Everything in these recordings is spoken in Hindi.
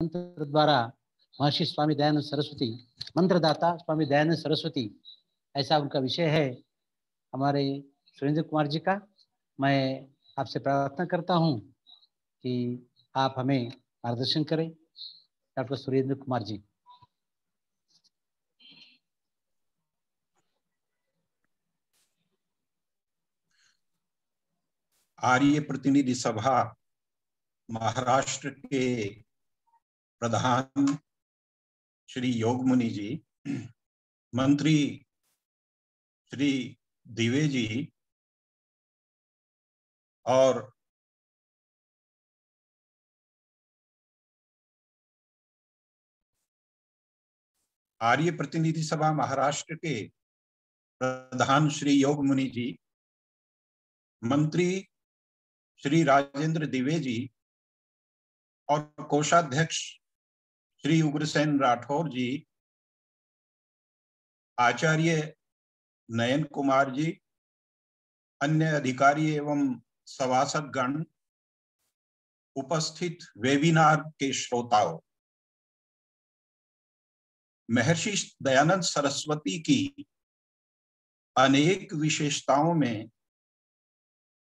मंत्र द्वारा महर्षि स्वामी दयानंद सरस्वती, मंत्रदाता स्वामी दयानंद सरस्वती, ऐसा उनका विषय है हमारे सुरेंद्र कुमार जी का। मैं आपसे प्रार्थना करता हूं कि आप हमें मार्गदर्शन करें। डॉक्टर सुरेंद्र कुमार जी। आर्य प्रतिनिधि सभा महाराष्ट्र के प्रधान श्री योगमुनि जी, मंत्री श्री दिवे जी और आर्य प्रतिनिधि सभा महाराष्ट्र के प्रधान श्री योगमुनि जी, मंत्री श्री राजेंद्र दिवे जी और कोषाध्यक्ष श्री उग्रसेन राठौर जी, आचार्य नयन कुमार जी, अन्य अधिकारी एवं सभासद गण, उपस्थित वेबिनार के श्रोताओं, महर्षि दयानंद सरस्वती की अनेक विशेषताओं में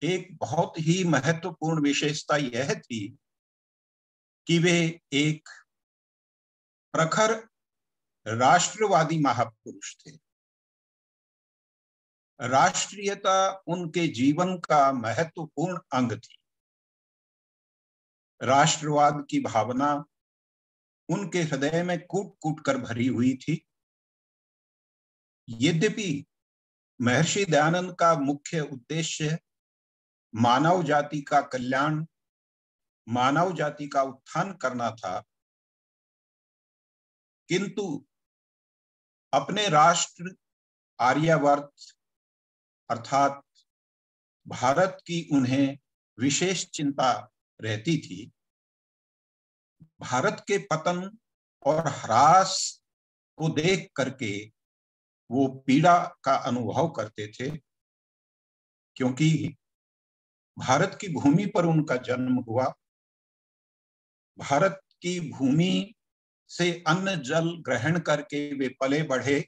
एक बहुत ही महत्वपूर्ण विशेषता यह थी कि वे एक प्रखर राष्ट्रवादी महापुरुष थे। राष्ट्रीयता उनके जीवन का महत्वपूर्ण अंग थी। राष्ट्रवाद की भावना उनके हृदय में कूट कूट कर भरी हुई थी। यद्यपि महर्षि दयानंद का मुख्य उद्देश्य मानव जाति का कल्याण, मानव जाति का उत्थान करना था, किंतु अपने राष्ट्र आर्यावर्त अर्थात भारत की उन्हें विशेष चिंता रहती थी। भारत के पतन और ह्रास को देख करके वो पीड़ा का अनुभव करते थे, क्योंकि भारत की भूमि पर उनका जन्म हुआ। भारत की भूमि से अन्न जल ग्रहण करके वे पले बढ़े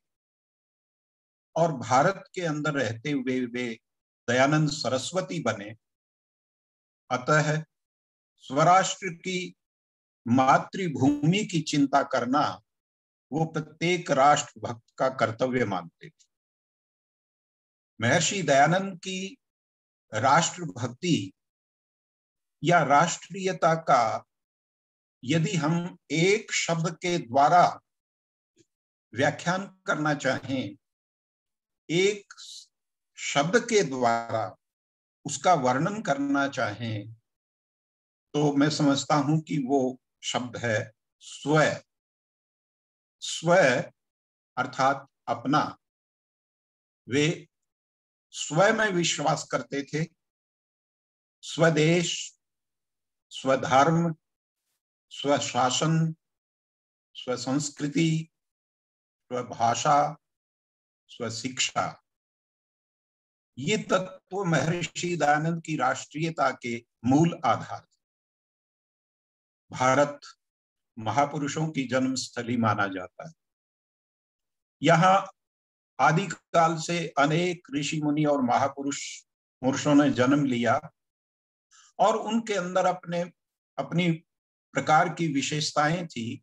और भारत के अंदर रहते हुए वे दयानंद सरस्वती बने। अतः स्वराष्ट्र की मातृभूमि की चिंता करना वो प्रत्येक राष्ट्र भक्त का कर्तव्य मानते थे। महर्षि दयानंद की राष्ट्र भक्ति या राष्ट्रीयता का यदि हम एक शब्द के द्वारा व्याख्यान करना चाहें, एक शब्द के द्वारा उसका वर्णन करना चाहें, तो मैं समझता हूं कि वो शब्द है स्व। स्व अर्थात अपना। वे स्वयं में विश्वास करते थे। स्वदेश, स्वधर्म, स्वशासन, स्वसंस्कृति, स्वभाषा, स्वशिक्षा, ये तत्व महर्षि दयानंद की राष्ट्रीयता के मूल आधार थे। भारत महापुरुषों की जन्मस्थली माना जाता है। यहाँ आदिकाल से अनेक ऋषि मुनि और महापुरुषों ने जन्म लिया और उनके अंदर अपनी प्रकार की विशेषताएं थी।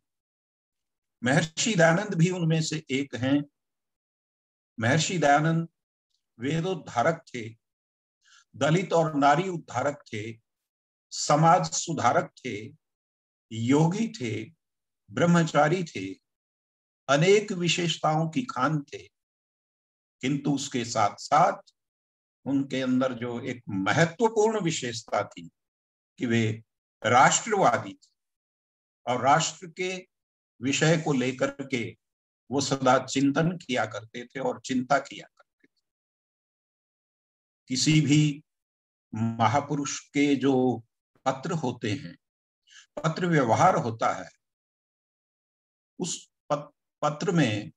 महर्षि दयानंद भी उनमें से एक हैं। महर्षि दयानंद वेदोद्धारक थे, दलित और नारी उद्धारक थे, समाज सुधारक थे, योगी थे, ब्रह्मचारी थे, अनेक विशेषताओं की खान थे। किंतु उसके साथ साथ उनके अंदर जो एक महत्वपूर्ण विशेषता थी कि वे राष्ट्रवादी थे और राष्ट्र के विषय को लेकर के वो सदा चिंतन किया करते थे और चिंता किया करते थे। किसी भी महापुरुष के जो पत्र होते हैं, पत्र व्यवहार होता है, उस पत्र में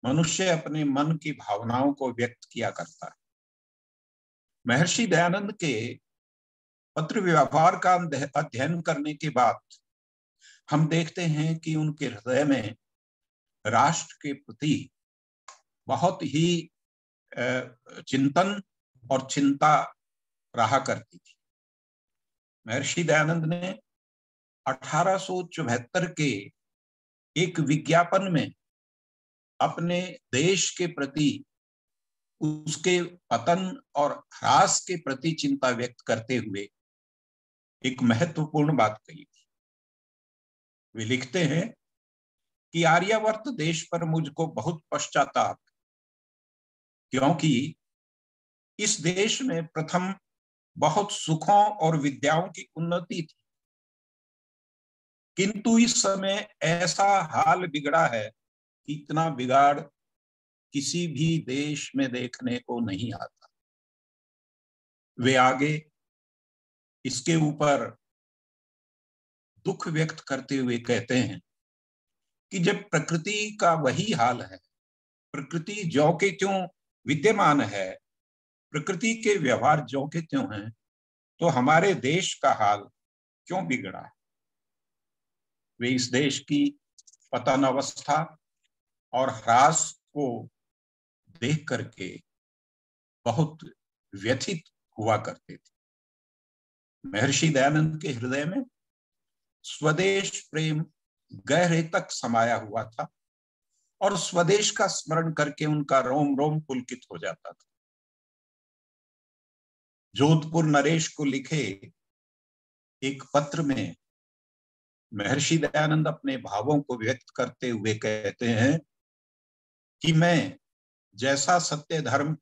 मनुष्य अपने मन की भावनाओं को व्यक्त किया करता है। महर्षि दयानंद के पत्र व्यवहार का अध्ययन करने के बाद हम देखते हैं कि उनके हृदय में राष्ट्र के प्रति बहुत ही चिंतन और चिंता रहा करती थी। महर्षि दयानंद ने 1874 के एक विज्ञापन में अपने देश के प्रति उसके पतन और ह्रास के प्रति चिंता व्यक्त करते हुए एक महत्वपूर्ण बात कही थी। वे लिखते हैं कि आर्यावर्त देश पर मुझको बहुत पश्चाताप, क्योंकि इस देश में प्रथम बहुत सुखों और विद्याओं की उन्नति थी, किंतु इस समय ऐसा हाल बिगड़ा है कि इतना बिगाड़ किसी भी देश में देखने को नहीं आता। वे आगे इसके ऊपर दुख व्यक्त करते हुए कहते हैं कि जब प्रकृति का वही हाल है, प्रकृति ज्यों के त्यों विद्यमान है, प्रकृति के व्यवहार ज्यों के त्यों हैं, तो हमारे देश का हाल क्यों बिगड़ा है। वे इस देश की पतन अवस्था और ह्रास को देख करके बहुत व्यथित हुआ करते थे। महर्षि दयानंद के हृदय में स्वदेश प्रेम गहरे तक समाया हुआ था और स्वदेश का स्मरण करके उनका रोम रोम पुलकित हो जाता था। जोधपुर नरेश को लिखे एक पत्र में महर्षि दयानंद अपने भावों को व्यक्त करते हुए कहते हैं कि मैं जैसा सत्य धर्म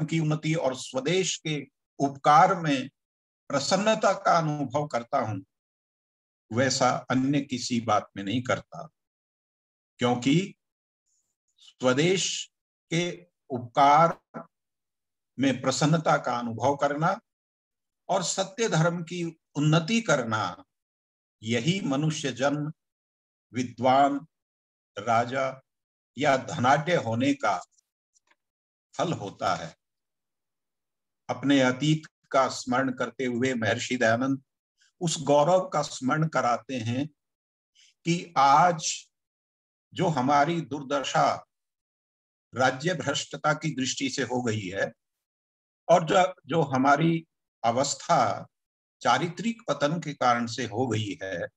की उन्नति और स्वदेश के उपकार में प्रसन्नता का अनुभव करता हूं, वैसा अन्य किसी बात में नहीं करता, क्योंकि स्वदेश के उपकार में प्रसन्नता का अनुभव करना और सत्य धर्म की उन्नति करना, यही मनुष्य जन्म, विद्वान, राजा या धनाढ्य होने का फल होता है। अपने अतीत का स्मरण करते हुए महर्षि दयानंद उस गौरव का स्मरण कराते हैं कि आज जो हमारी दुर्दशा राज्य भ्रष्टता की दृष्टि से हो गई है और जो हमारी अवस्था चारित्रिक पतन के कारण से हो गई है,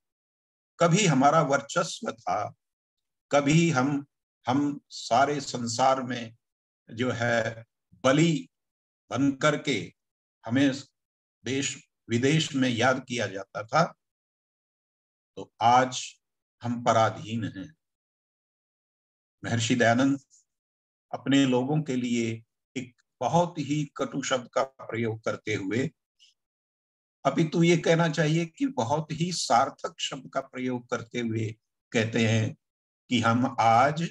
कभी हमारा वर्चस्व था, कभी हम सारे संसार में जो है बलि बन करके हमें देश विदेश में याद किया जाता था, तो आज हम पराधीन हैं। महर्षि दयानंद अपने लोगों के लिए एक बहुत ही कटु शब्द का प्रयोग करते हुए, अपितु ये कहना चाहिए कि बहुत ही सार्थक शब्द का प्रयोग करते हुए कहते हैं कि हम आज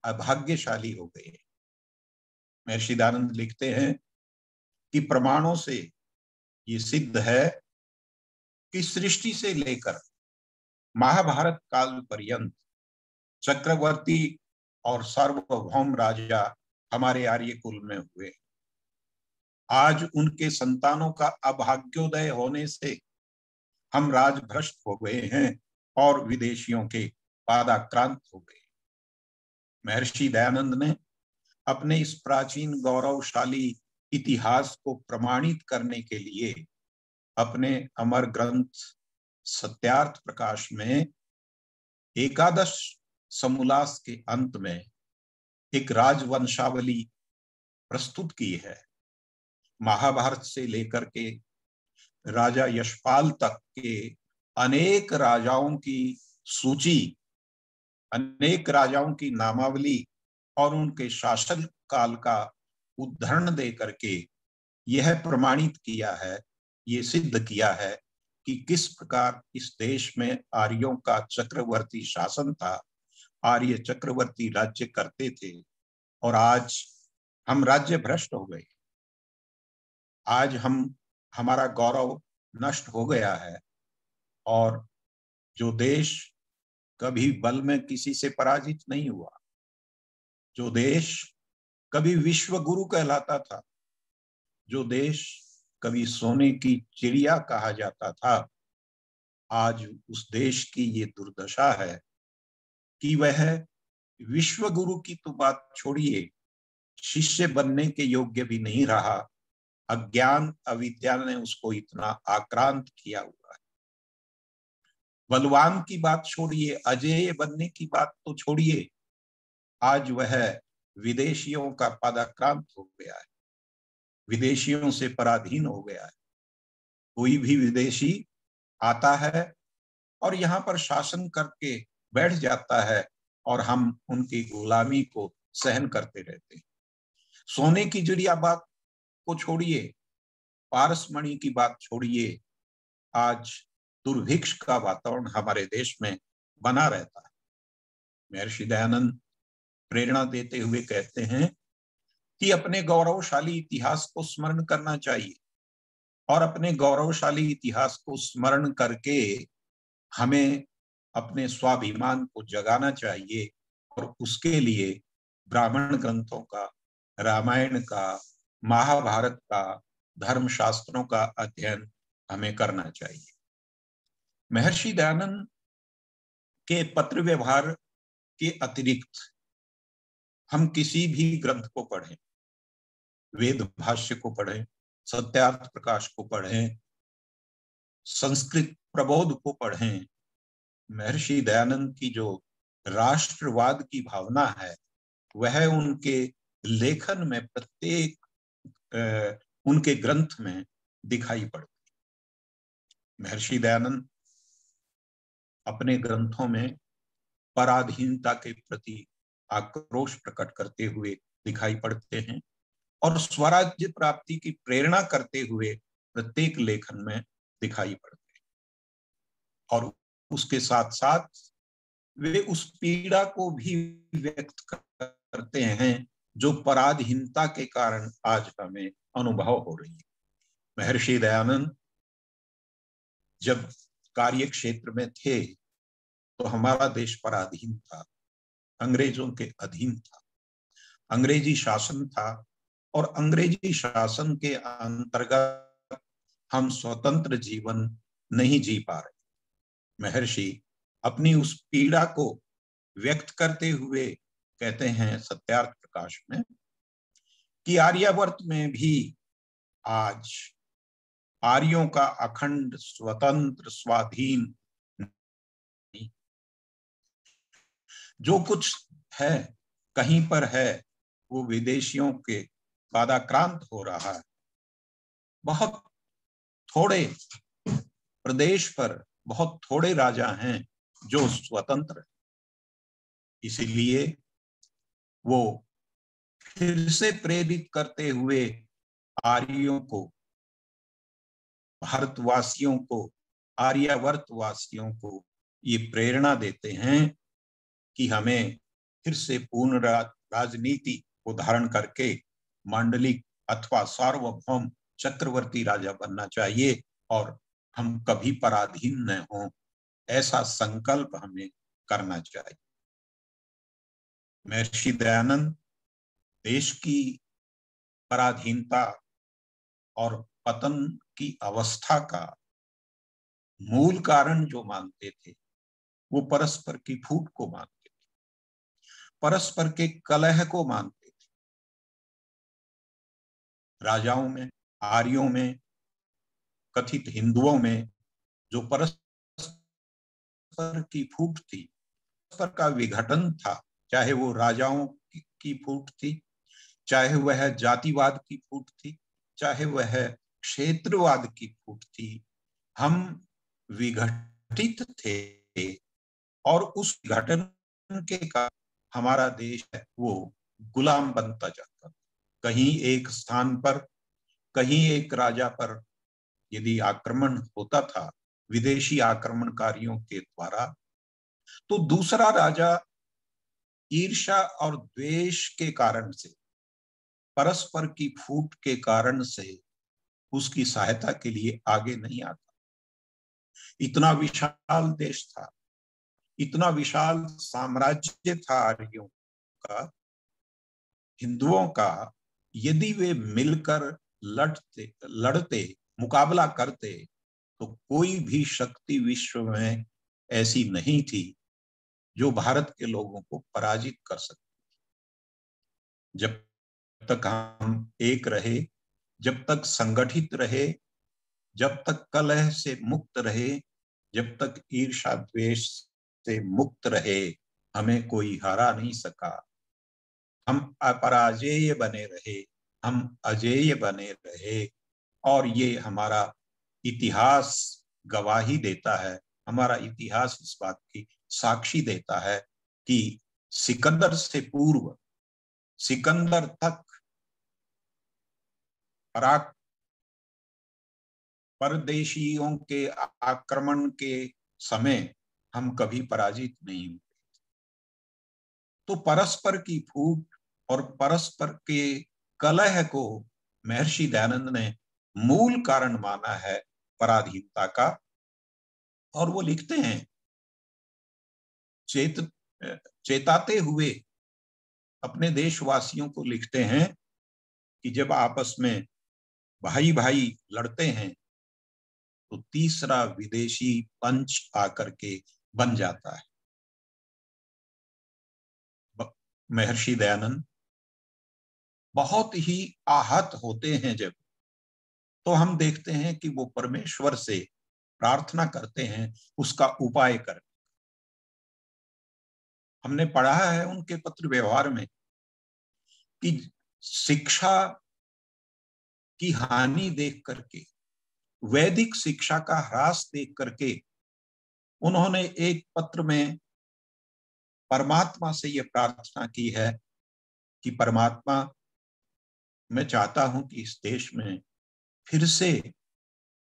अभाग्यशाली हो गए। महर्षि दयानंद लिखते हैं कि प्रमाणों से ये सिद्ध है कि सृष्टि से लेकर महाभारत काल पर्यंत चक्रवर्ती और सार्वभौम राजा हमारे आर्य कुल में हुए। आज उनके संतानों का अभाग्योदय होने से हम राजभ्रष्ट हो गए हैं और विदेशियों के पादाक्रांत हो गए। महर्षि दयानंद ने अपने इस प्राचीन गौरवशाली इतिहास को प्रमाणित करने के लिए अपने अमर ग्रंथ सत्यार्थ प्रकाश में एकादश समोल्लास के अंत में एक राजवंशावली प्रस्तुत की है। महाभारत से लेकर के राजा यशपाल तक के अनेक राजाओं की सूची, अनेक राजाओं की नामावली और उनके शासन काल का उदाहरण दे करके यह प्रमाणित किया है, ये सिद्ध किया है कि किस प्रकार इस देश में आर्यों का चक्रवर्ती शासन था, आर्य चक्रवर्ती राज्य करते थे और आज हम राज्य भ्रष्ट हो गए। आज हमारा गौरव नष्ट हो गया है और जो देश कभी बल में किसी से पराजित नहीं हुआ, जो देश कभी विश्व गुरु कहलाता था, जो देश कभी सोने की चिड़िया कहा जाता था, आज उस देश की ये दुर्दशा है कि वह विश्व गुरु की तो बात छोड़िए, शिष्य बनने के योग्य भी नहीं रहा। अज्ञान अविद्या ने उसको इतना आक्रांत किया हुआ है। बलवान की बात छोड़िए, अजेय बनने की बात तो छोड़िए, आज वह विदेशियों का पदाक्रांत हो गया है, विदेशियों से पराधीन हो गया है। कोई भी विदेशी आता है और यहाँ पर शासन करके बैठ जाता है और हम उनकी गुलामी को सहन करते रहते हैं। सोने की चिड़िया बात को छोड़िए, पारसमणि की बात छोड़िए, आज दुर्भिक्ष का वातावरण हमारे देश में बना रहता है। महर्षि दयानंद प्रेरणा देते हुए कहते हैं कि अपने गौरवशाली इतिहास को स्मरण करना चाहिए और अपने गौरवशाली इतिहास को स्मरण करके हमें अपने स्वाभिमान को जगाना चाहिए और उसके लिए ब्राह्मण ग्रंथों का, रामायण का, महाभारत का, धर्मशास्त्रों का अध्ययन हमें करना चाहिए। महर्षि दयानंद के पत्र व्यवहार के अतिरिक्त हम किसी भी ग्रंथ को पढ़ें, वेद भाष्य को पढ़ें, सत्यार्थ प्रकाश को पढ़ें, संस्कृत प्रबोध को पढ़ें, महर्षि दयानंद की जो राष्ट्रवाद की भावना है वह उनके लेखन में प्रत्येक उनके ग्रंथ में दिखाई पड़ती। महर्षि दयानंद अपने ग्रंथों में पराधीनता के प्रति आक्रोश प्रकट करते हुए दिखाई पड़ते हैं और स्वराज्य प्राप्ति की प्रेरणा करते हुए प्रत्येक लेखन में दिखाई पड़ते हैं। और उसके साथ साथ वे उस पीड़ा को भी व्यक्त करते हैं जो पराधीनता के कारण आज हमें अनुभव हो रही है। महर्षि दयानंद जब कार्य क्षेत्र में थे तो हमारा देश पराधीन था, अंग्रेजों के अधीन था, अंग्रेजी शासन था और अंग्रेजी शासन के अंतर्गत हम स्वतंत्र जीवन नहीं जी पा रहे। महर्षि अपनी उस पीड़ा को व्यक्त करते हुए कहते हैं सत्यार्थ प्रकाश में कि आर्यावर्त में भी आज आर्यों का अखंड स्वतंत्र स्वाधीन जो कुछ है कहीं पर है वो विदेशियों के पादाक्रांत हो रहा है। बहुत थोड़े प्रदेश पर बहुत थोड़े राजा हैं जो स्वतंत्र हैं, इसीलिए वो फिर से प्रेरित करते हुए आर्यों को, भारतवासियों को, आर्यावर्त वासियों को ये प्रेरणा देते हैं कि हमें फिर से पूर्ण राजनीति को धारण करके मांडलिक अथवा सार्वभौम चक्रवर्ती राजा बनना चाहिए और हम कभी पराधीन न हों, ऐसा संकल्प हमें करना चाहिए। महर्षि दयानंद देश की पराधीनता और पतन की अवस्था का मूल कारण जो मानते थे वो परस्पर की फूट को मानते थे, परस्पर के कलह को मानते थे। राजाओं में, आर्यों में, कथित हिंदुओं में जो परस्पर की फूट थी, परस्पर का विघटन था, चाहे वो राजाओं की फूट थी, चाहे वह जातिवाद की फूट थी, चाहे वह क्षेत्रवाद की फूट थी, हम विघटित थे और उस घटन के कारण हमारा देश है वो गुलाम बनता जाता। कहीं एक स्थान पर, कहीं एक राजा पर यदि आक्रमण होता था विदेशी आक्रमणकारियों के द्वारा, तो दूसरा राजा ईर्ष्या और द्वेष के कारण से, परस्पर की फूट के कारण से उसकी सहायता के लिए आगे नहीं आता। इतना विशाल देश था, इतना विशाल साम्राज्य था आर्यों का, हिंदुओं का, यदि वे मिलकर लड़ते मुकाबला करते तो कोई भी शक्ति विश्व में ऐसी नहीं थी जो भारत के लोगों को पराजित कर सकती। जब तक हम एक रहे, जब तक संगठित रहे, जब तक कलह से मुक्त रहे, जब तक ईर्ष्या द्वेष से मुक्त रहे, हमें कोई हरा नहीं सका। हम अपराजेय बने रहे, हम अजेय बने रहे, और ये हमारा इतिहास गवाही देता है, हमारा इतिहास इस बात की साक्षी देता है कि सिकंदर से पूर्व, सिकंदर तक परदेशियों के आक्रमण के समय हम कभी पराजित नहीं हुए। तो परस्पर की फूट और परस्पर के कलह को महर्षि दयानंद ने मूल कारण माना है पराधीनता का। और वो लिखते हैं, चेताते हुए अपने देशवासियों को लिखते हैं कि जब आपस में भाई भाई लड़ते हैं तो तीसरा विदेशी पंच आकर के बन जाता है। महर्षि दयानंद बहुत ही आहत होते हैं जब, तो हम देखते हैं कि वो परमेश्वर से प्रार्थना करते हैं उसका उपाय कर। हमने पढ़ा है उनके पत्र व्यवहार में कि शिक्षा की हानि देख करके, वैदिक शिक्षा का ह्रास देख करके उन्होंने एक पत्र में परमात्मा से यह प्रार्थना की है कि परमात्मा, मैं चाहता हूं कि इस देश में फिर से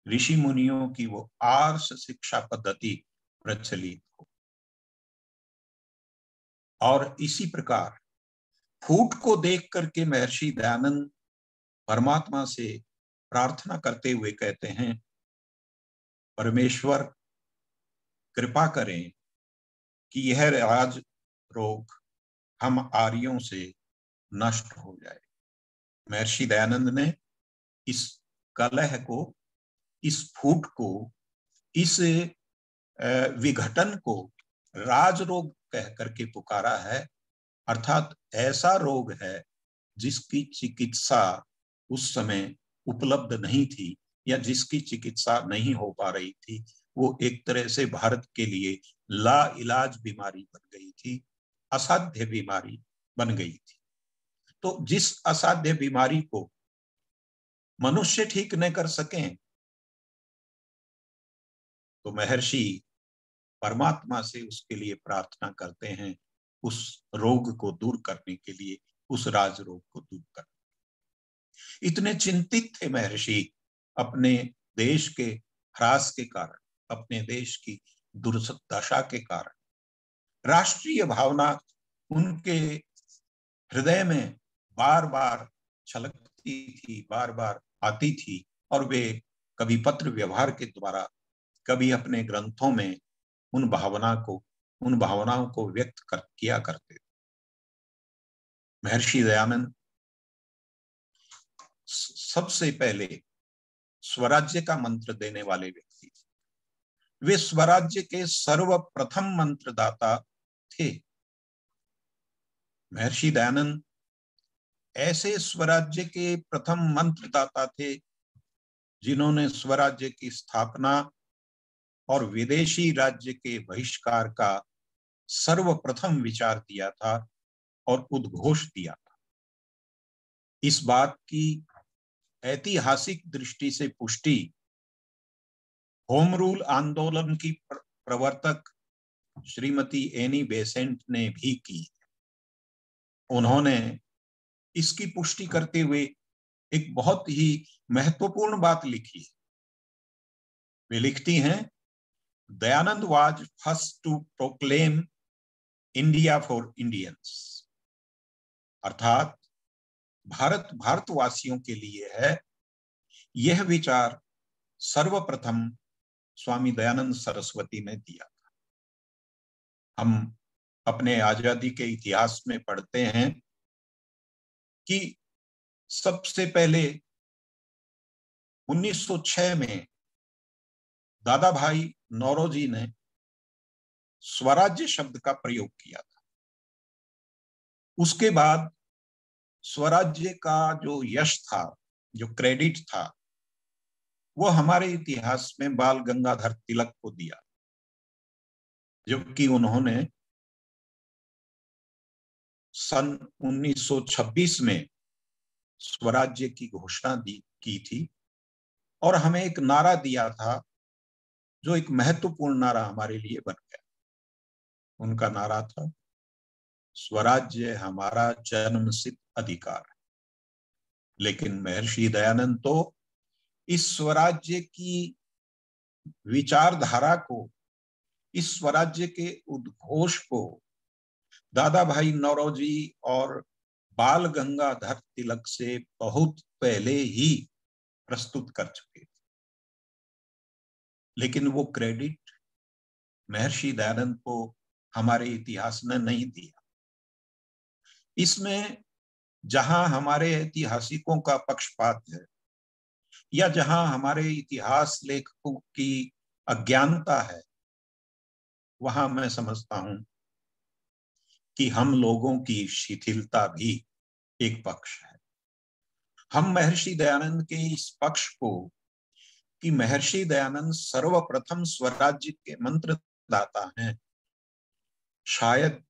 ऋषि मुनियों की वो आर्ष शिक्षा पद्धति प्रचलित हो। और इसी प्रकार फूट को देख करके महर्षि दयानंद परमात्मा से प्रार्थना करते हुए कहते हैं, परमेश्वर कृपा करें कि यह राज रोग हम आर्यों से नष्ट हो जाए। महर्षि दयानंद ने इस कलह को, इस फूट को, इस विघटन को राजरोग कह करके पुकारा है। अर्थात ऐसा रोग है जिसकी चिकित्सा उस समय उपलब्ध नहीं थी या जिसकी चिकित्सा नहीं हो पा रही थी। वो एक तरह से भारत के लिए ला इलाज बीमारी बन गई थी, असाध्य बीमारी बन गई थी। तो जिस असाध्य बीमारी को मनुष्य ठीक न कर सकें, तो महर्षि परमात्मा से उसके लिए प्रार्थना करते हैं, उस रोग को दूर करने के लिए, उस राज रोग को दूर करने। इतने चिंतित थे महर्षि अपने देश के ह्रास के कारण, अपने देश की दुर्दशा के कारण। राष्ट्रीय भावना उनके हृदय में बार बार छलकती थी, बार बार आती थी, और वे कभी पत्र व्यवहार के द्वारा, कभी अपने ग्रंथों में उन भावनाओं को व्यक्त किया करते थे। महर्षि दयानंद सबसे पहले स्वराज्य का मंत्र देने वाले व्यक्ति थे। वे स्वराज्य के सर्वप्रथम मंत्रदाता थे। महर्षि दयानंद ऐसे स्वराज्य के प्रथम मंत्रदाता थे जिन्होंने स्वराज्य की स्थापना और विदेशी राज्य के बहिष्कार का सर्वप्रथम विचार दिया था और उद्घोष दिया था। इस बात की ऐतिहासिक दृष्टि से पुष्टि होम रूल आंदोलन की प्रवर्तक श्रीमती एनी बेसेंट ने भी की। उन्होंने इसकी पुष्टि करते हुए एक बहुत ही महत्वपूर्ण बात लिखी। वे लिखती हैं, Dayanand was first to proclaim India for Indians. अर्थात भारतवासियों के लिए है। यह विचार सर्वप्रथम स्वामी दयानंद सरस्वती ने दिया था। हम अपने आजादी के इतिहास में पढ़ते हैं कि सबसे पहले 1906 में दादा भाई नौरोजी ने स्वराज्य शब्द का प्रयोग किया था। उसके बाद स्वराज्य का जो यश था, जो क्रेडिट था, वो हमारे इतिहास में बाल गंगाधर तिलक को दिया, जबकि उन्होंने सन 1926 में स्वराज्य की घोषणा की थी और हमें एक नारा दिया था जो एक महत्वपूर्ण नारा हमारे लिए बन गया। उनका नारा था, स्वराज्य हमारा जन्मसिद्ध अधिकार है। लेकिन महर्षि दयानंद तो इस स्वराज्य की विचारधारा को, इस स्वराज्य के उद्घोष को दादा भाई नौरोजी और बाल गंगाधर तिलक से बहुत पहले ही प्रस्तुत कर चुके थे। लेकिन वो क्रेडिट महर्षि दयानंद को हमारे इतिहास ने नहीं दिया। इसमें जहां हमारे ऐतिहासिकों का पक्षपात है या जहां हमारे इतिहास लेखकों की अज्ञानता है, वहां मैं समझता हूं कि हम लोगों की शिथिलता भी एक पक्ष है। हम महर्षि दयानंद के इस पक्ष को, कि महर्षि दयानंद सर्वप्रथम स्वराज्य के मंत्रदाता हैं, शायद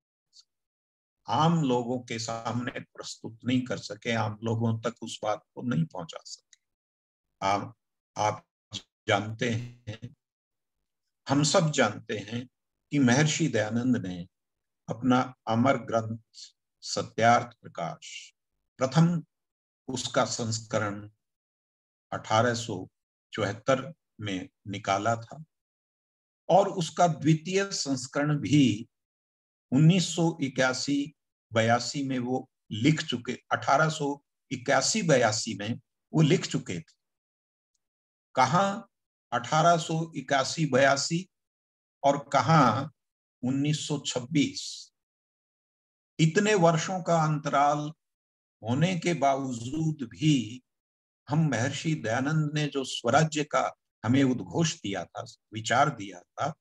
आम लोगों के सामने प्रस्तुत नहीं कर सके, आम लोगों तक उस बात को नहीं पहुंचा सके। आप जानते हैं, हम सब जानते हैं कि महर्षि दयानंद ने अपना अमर ग्रंथ सत्यार्थ प्रकाश, प्रथम उसका संस्करण 1874 में निकाला था और उसका द्वितीय संस्करण भी 1981-82 में वो लिख चुके, 1881-82 में वो लिख चुके थे। कहां 1881-82 और कहां 1926। इतने वर्षों का अंतराल होने के बावजूद भी हम महर्षि दयानंद ने जो स्वराज्य का हमें उद्घोष दिया था, विचार दिया था,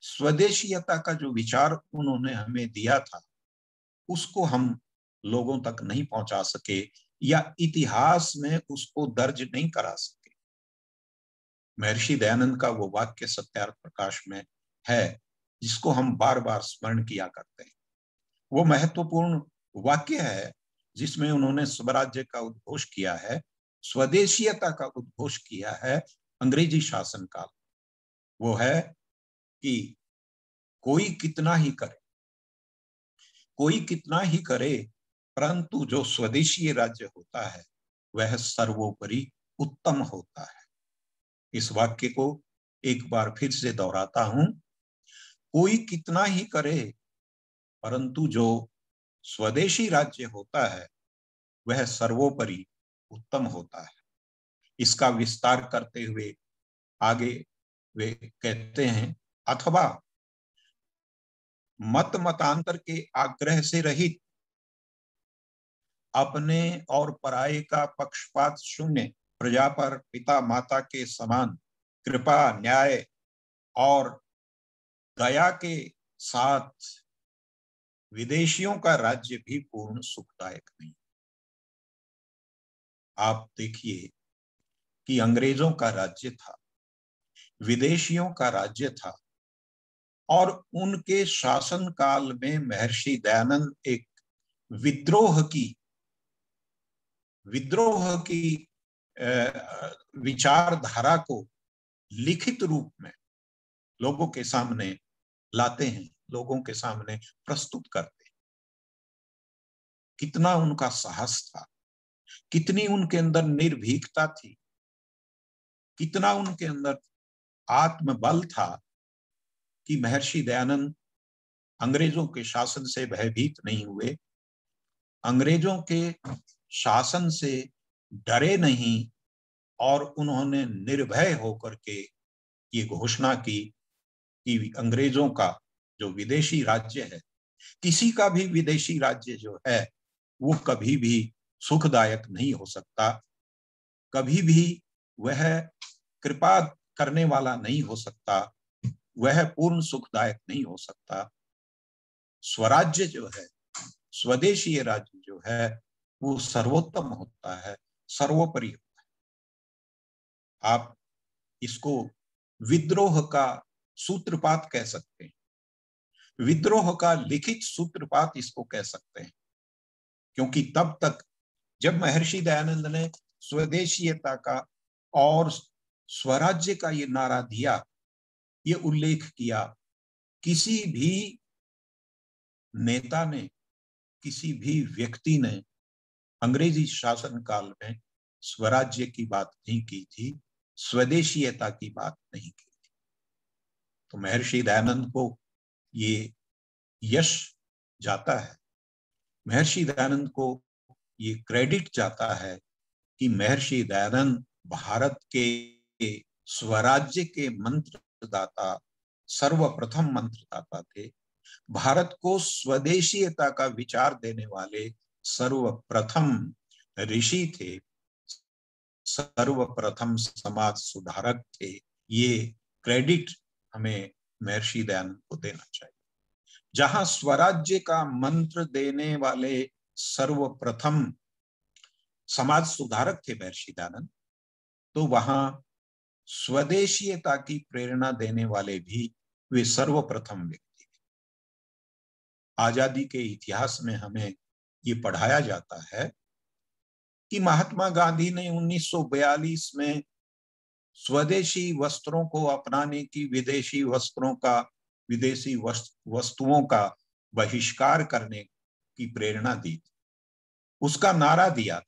स्वदेशीयता का जो विचार उन्होंने हमें दिया था, उसको हम लोगों तक नहीं पहुंचा सके या इतिहास में उसको दर्ज नहीं करा सके। महर्षि दयानंद का वो वाक्य सत्यार्थ प्रकाश में है, जिसको हम बार बार स्मरण किया करते हैं। वो महत्वपूर्ण वाक्य है जिसमें उन्होंने स्वराज्य का उद्घोष किया है, स्वदेशीयता का उद्घोष किया है अंग्रेजी शासनकाल। वो है कि कोई कितना ही करे, कोई कितना ही करे, परंतु जो स्वदेशी राज्य होता है वह सर्वोपरि उत्तम होता है। इस वाक्य को एक बार फिर से दोहराता हूं, कोई कितना ही करे, परंतु जो स्वदेशी राज्य होता है वह सर्वोपरि उत्तम होता है। इसका विस्तार करते हुए आगे वे कहते हैं, अथवा मत मतांतर के आग्रह से रहित, अपने और पराये का पक्षपात शून्य, प्रजा पर पिता माता के समान कृपा, न्याय और दया के साथ विदेशियों का राज्य भी पूर्ण सुखदायक नहीं। आप देखिए कि अंग्रेजों का राज्य था, विदेशियों का राज्य था, और उनके शासन काल में महर्षि दयानंद एक विद्रोह की विचारधारा को लिखित रूप में लोगों के सामने लाते हैं, लोगों के सामने प्रस्तुत करते हैं। कितना उनका साहस था, कितनी उनके अंदर निर्भीकता थी, कितना उनके अंदर आत्मबल था कि महर्षि दयानंद अंग्रेजों के शासन से भयभीत नहीं हुए, अंग्रेजों के शासन से डरे नहीं, और उन्होंने निर्भय होकर के ये घोषणा की कि अंग्रेजों का जो विदेशी राज्य है, किसी का भी विदेशी राज्य जो है वो कभी भी सुखदायक नहीं हो सकता, कभी भी वह कृपा करने वाला नहीं हो सकता, वह पूर्ण सुखदायक नहीं हो सकता। स्वराज्य जो है, स्वदेशीय राज्य जो है, वो सर्वोत्तम होता है, सर्वोपरि होता है। आप इसको विद्रोह का सूत्रपात कह सकते हैं, विद्रोह का लिखित सूत्रपात इसको कह सकते हैं, क्योंकि तब तक जब महर्षि दयानंद ने स्वदेशीयता का और स्वराज्य का ये नारा दिया, ये उल्लेख किया, किसी भी नेता ने, किसी भी व्यक्ति ने अंग्रेजी शासन काल में स्वराज्य की बात नहीं की थी, स्वदेशीयता की बात नहीं की थी। तो महर्षि दयानंद को ये यश जाता है, महर्षि दयानंद को ये क्रेडिट जाता है कि महर्षि दयानंद भारत के स्वराज्य के मंत्रदाता, सर्वप्रथम मंत्रदाता थे। भारत को स्वदेशीयता का विचार देने वाले सर्वप्रथम ऋषि थे, सर्वप्रथम समाज सुधारक थे। ये क्रेडिट हमें महर्षि दयानंद को देना चाहिए। जहां स्वराज्य का मंत्र देने वाले सर्वप्रथम समाज सुधारक थे महर्षि दयानंद, तो वहां स्वदेशीयता की प्रेरणा देने वाले भी वे सर्वप्रथम व्यक्ति थे। आजादी के इतिहास में हमें ये पढ़ाया जाता है कि महात्मा गांधी ने 1942 में स्वदेशी वस्त्रों को अपनाने की, विदेशी वस्तुओं का बहिष्कार करने की प्रेरणा दी थी, उसका नारा दिया था।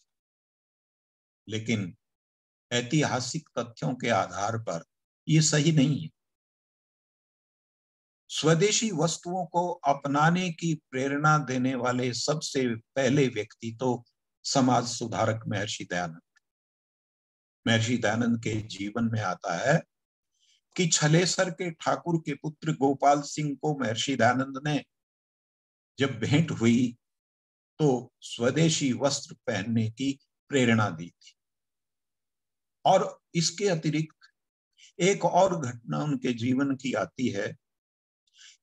लेकिन ऐतिहासिक तथ्यों के आधार पर ये सही नहीं है। स्वदेशी वस्तुओं को अपनाने की प्रेरणा देने वाले सबसे पहले व्यक्ति तो समाज सुधारक महर्षि दयानंद। महर्षि दयानंद के जीवन में आता है कि छलेसर के ठाकुर के पुत्र गोपाल सिंह को महर्षि दयानंद ने जब भेंट हुई तो स्वदेशी वस्त्र पहनने की प्रेरणा दी थी। और इसके अतिरिक्त एक और घटना उनके जीवन की आती है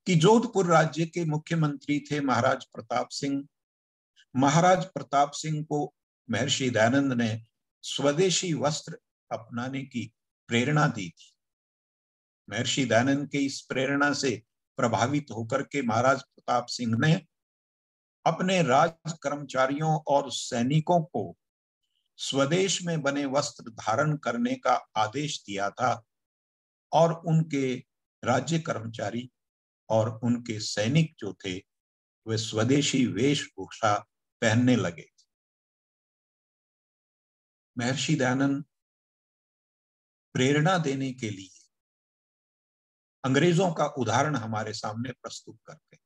कि जोधपुर राज्य के मुख्यमंत्री थे महाराज प्रताप सिंह। महाराज प्रताप सिंह को महर्षि दयानंद ने स्वदेशी वस्त्र अपनाने की प्रेरणा दी थी। महर्षि दयानंद के इस प्रेरणा से प्रभावित होकर के महाराज प्रताप सिंह ने अपने राज कर्मचारियों और सैनिकों को स्वदेश में बने वस्त्र धारण करने का आदेश दिया था, और उनके राज्य कर्मचारी और उनके सैनिक जो थे वे स्वदेशी वेशभूषा पहनने लगे। महर्षि दयानंद प्रेरणा देने के लिए अंग्रेजों का उदाहरण हमारे सामने प्रस्तुत करते हैं।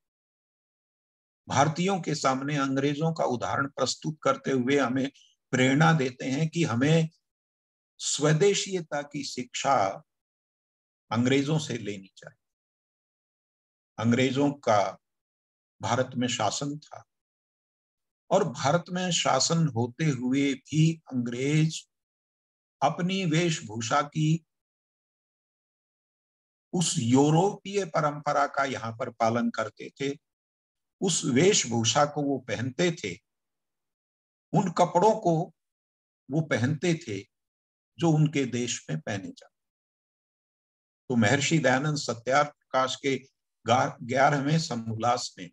भारतीयों के सामने अंग्रेजों का उदाहरण प्रस्तुत करते हुए हमें प्रेरणा देते हैं कि हमें स्वदेशीयता की शिक्षा अंग्रेजों से लेनी चाहिए। अंग्रेजों का भारत में शासन था, और भारत में शासन होते हुए भी अंग्रेज अपनी वेशभूषा की उस यूरोपीय परंपरा का यहाँ पर पालन करते थे। उस वेशभूषा को वो पहनते थे, उन कपड़ों को वो पहनते थे जो उनके देश में पहने जाते। तो महर्षि दयानंद सत्यार्थ प्रकाश के 11वें समोल्लास में,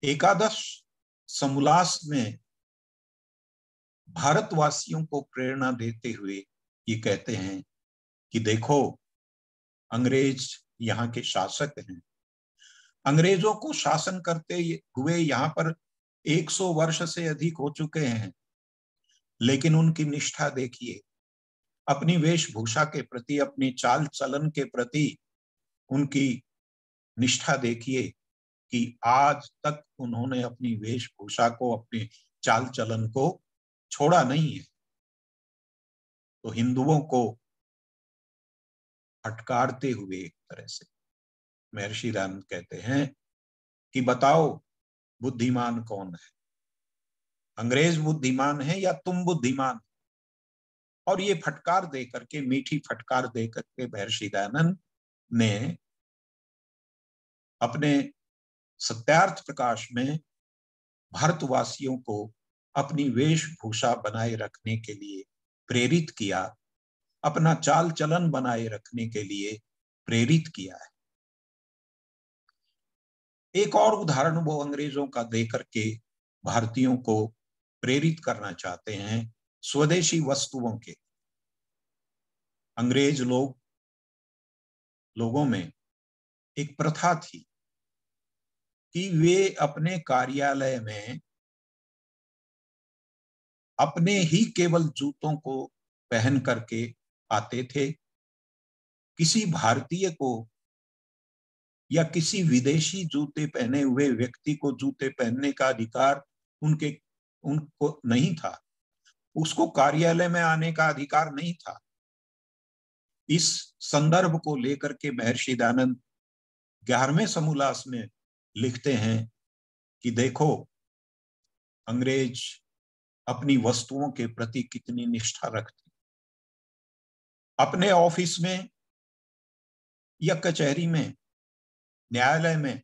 एकादश समोल्लास में भारतवासियों को प्रेरणा देते हुए ये कहते हैं कि देखो, अंग्रेज यहाँ के शासक हैं। अंग्रेजों को शासन करते हुए यहाँ पर 100 वर्ष से अधिक हो चुके हैं, लेकिन उनकी निष्ठा देखिए, अपनी वेशभूषा के प्रति, अपनी चाल चलन के प्रति उनकी निष्ठा देखिए कि आज तक उन्होंने अपनी वेशभूषा को, अपने चाल चलन को छोड़ा नहीं है। तो हिंदुओं को फटकारते हुए एक तरह से महर्षि दयानंद कहते हैं कि बताओ बुद्धिमान कौन है, अंग्रेज बुद्धिमान है या तुम बुद्धिमान? और ये फटकार दे करके, मीठी फटकार दे करके महर्षि दयानंद ने अपने सत्यार्थ प्रकाश में भारतवासियों को अपनी वेशभूषा बनाए रखने के लिए प्रेरित किया, अपना चाल चलन बनाए रखने के लिए प्रेरित किया है। एक और उदाहरण वो अंग्रेजों का देकर के भारतीयों को प्रेरित करना चाहते हैं स्वदेशी वस्तुओं के। अंग्रेज लोगों में एक प्रथा थी कि वे अपने कार्यालय में अपने ही केवल जूतों को पहन करके आते थे। किसी भारतीय को या किसी विदेशी जूते पहने हुए व्यक्ति को जूते पहनने का अधिकार उनको नहीं था। उसको कार्यालय में आने का अधिकार नहीं था। इस संदर्भ को लेकर के महर्षि दयानंद 11वें समोल्लास में लिखते हैं कि देखो अंग्रेज अपनी वस्तुओं के प्रति कितनी निष्ठा रखते। अपने ऑफिस में या कचहरी में, न्यायालय में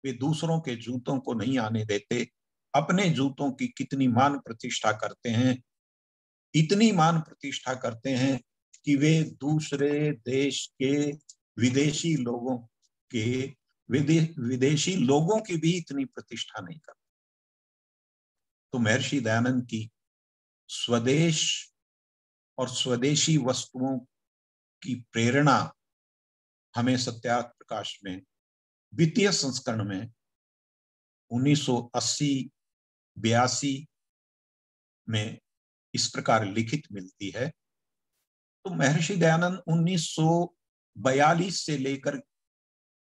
वे दूसरों के जूतों को नहीं आने देते। अपने जूतों की कितनी मान प्रतिष्ठा करते हैं, इतनी मान प्रतिष्ठा करते हैं कि वे दूसरे देश के विदेशी लोगों की भी इतनी प्रतिष्ठा नहीं करते। तो महर्षि दयानंद की स्वदेश और स्वदेशी वस्तुओं की प्रेरणा हमें सत्यार्थ प्रकाश में द्वितीय संस्करण में 1980-82 में इस प्रकार लिखित मिलती है। तो महर्षि दयानंद 1942 से लेकर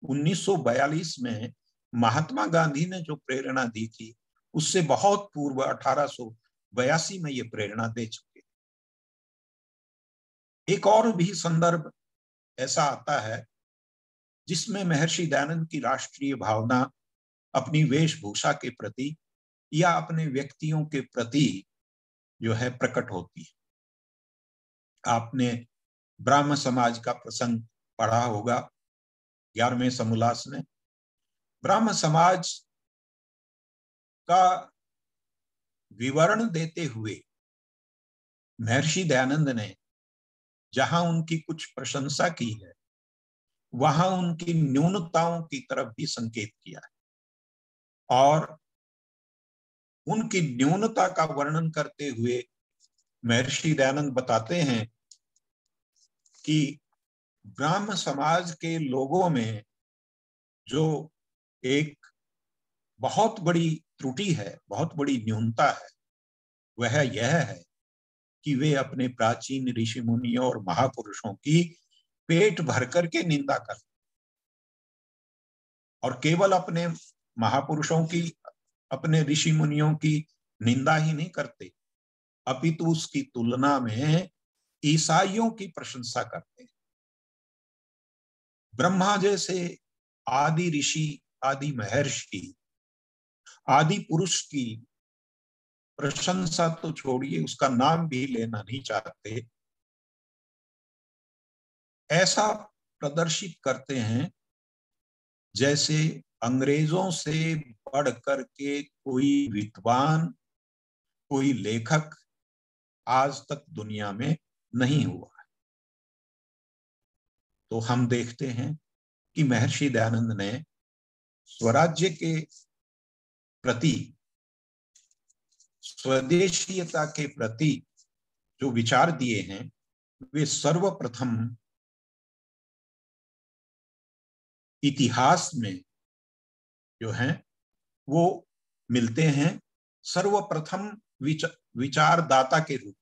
1942 में महात्मा गांधी ने जो प्रेरणा दी थी उससे बहुत पूर्व 1882 में ये प्रेरणा दे चुके थे। एक और भी संदर्भ ऐसा आता है जिसमें महर्षि दयानंद की राष्ट्रीय भावना अपनी वेशभूषा के प्रति या अपने व्यक्तियों के प्रति जो है प्रकट होती है। आपने ब्राह्म समाज का प्रसंग पढ़ा होगा 11वें समोल्लास में। ब्राह्म समाज का विवरण देते हुए महर्षि दयानंद ने जहां उनकी कुछ प्रशंसा की है वहां उनकी न्यूनताओं की तरफ भी संकेत किया है। और उनकी न्यूनता का वर्णन करते हुए महर्षि दयानंद बताते हैं कि ब्राह्म समाज के लोगों में जो एक बहुत बड़ी त्रुटि है, बहुत बड़ी न्यूनता है, वह यह है कि वे अपने प्राचीन ऋषि मुनियों और महापुरुषों की पेट भर करके निंदा करते और केवल अपने महापुरुषों की, अपने ऋषि मुनियों की निंदा ही नहीं करते, अपितु उसकी तुलना में ईसाइयों की प्रशंसा करते हैं। ब्रह्मा जैसे आदि ऋषि, आदि महर्षि, आदि पुरुष की प्रशंसा तो छोड़िए, उसका नाम भी लेना नहीं चाहते। ऐसा प्रदर्शित करते हैं जैसे अंग्रेजों से बढ़ करके कोई विद्वान, कोई लेखक आज तक दुनिया में नहीं हुआ है। तो हम देखते हैं कि महर्षि दयानंद ने स्वराज्य के प्रति, स्वदेशीयता के प्रति जो विचार दिए हैं वे सर्वप्रथम इतिहास में जो हैं वो मिलते हैं सर्वप्रथम विचारदाता के रूप में।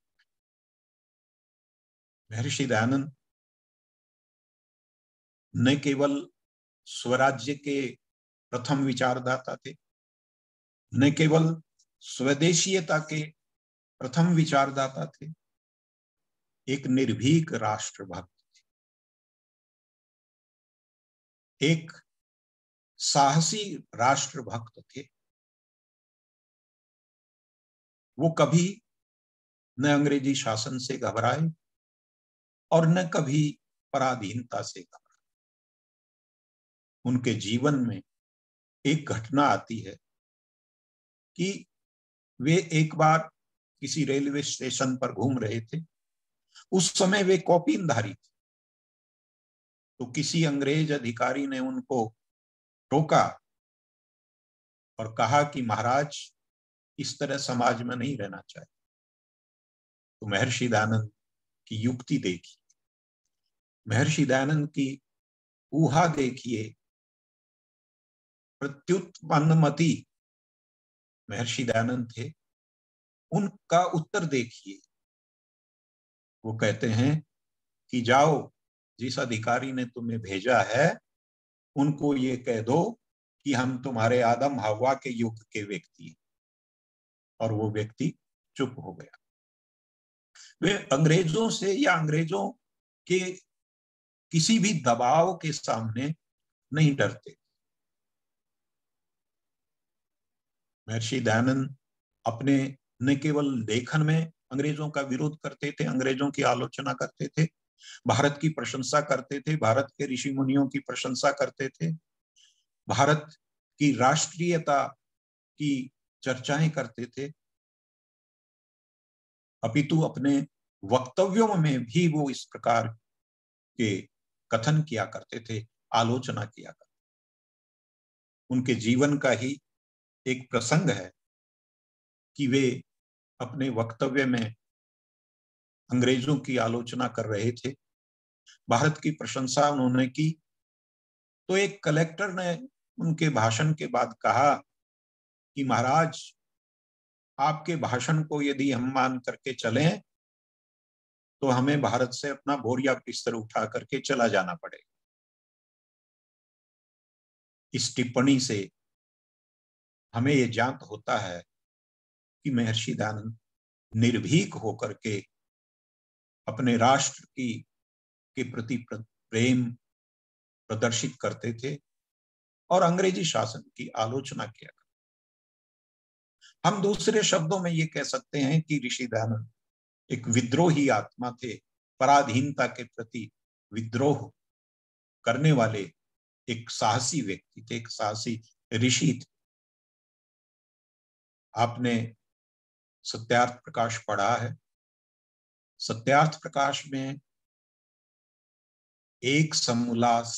महर्षि दयानंद न केवल स्वराज्य के प्रथम विचारदाता थे, न केवल स्वदेशीयता के प्रथम विचारदाता थे, एक निर्भीक राष्ट्रभक्त थे, एक साहसी राष्ट्रभक्त थे। वो कभी न अंग्रेजी शासन से घबराए और न कभी पराधीनता से घबराए। उनके जीवन में एक घटना आती है कि वे एक बार किसी रेलवे स्टेशन पर घूम रहे थे। उस समय वे कौपीनधारी थे, तो किसी अंग्रेज अधिकारी ने उनको रोका और कहा कि महाराज, इस तरह समाज में नहीं रहना चाहिए। तो महर्षि दयानंद की युक्ति देखिए, महर्षि दयानंद की ऊहा देखिए, प्रत्युत्पन्नमति महर्षि दयानंद थे। उनका उत्तर देखिए, वो कहते हैं कि जाओ, जिस अधिकारी ने तुम्हें भेजा है उनको ये कह दो कि हम तुम्हारे आदम हवा के युग के व्यक्ति हैं। और वो व्यक्ति चुप हो गया। वे अंग्रेजों से या अंग्रेजों के किसी भी दबाव के सामने नहीं डरते। महर्षि दयानंद अपने न केवल लेखन में अंग्रेजों का विरोध करते थे, अंग्रेजों की आलोचना करते थे, भारत की प्रशंसा करते थे, भारत के ऋषि मुनियों की प्रशंसा करते थे, भारत की राष्ट्रीयता की चर्चाएं करते थे। अपितु अपने वक्तव्यों में भी वो इस प्रकार के कथन किया करते थे, आलोचना किया करते। उनके जीवन का ही एक प्रसंग है कि वे अपने वक्तव्य में अंग्रेजों की आलोचना कर रहे थे, भारत की प्रशंसा उन्होंने की। तो एक कलेक्टर ने उनके भाषण के बाद कहा कि महाराज, आपके भाषण को यदि हम मान करके चलें तो हमें भारत से अपना बोरिया बिस्तर उठा करके चला जाना पड़ेगा। इस टिप्पणी से हमें ये ज्ञात होता है कि महर्षि दयानंद निर्भीक होकर के अपने राष्ट्र के प्रति प्रेम प्रदर्शित करते थे और अंग्रेजी शासन की आलोचना किया करते। हम दूसरे शब्दों में ये कह सकते हैं कि ऋषि दयानंद एक विद्रोही आत्मा थे, पराधीनता के प्रति विद्रोह करने वाले एक साहसी व्यक्ति थे, एक साहसी ऋषि थे। आपने सत्यार्थ प्रकाश पढ़ा है। सत्यार्थ प्रकाश में एक समोल्लास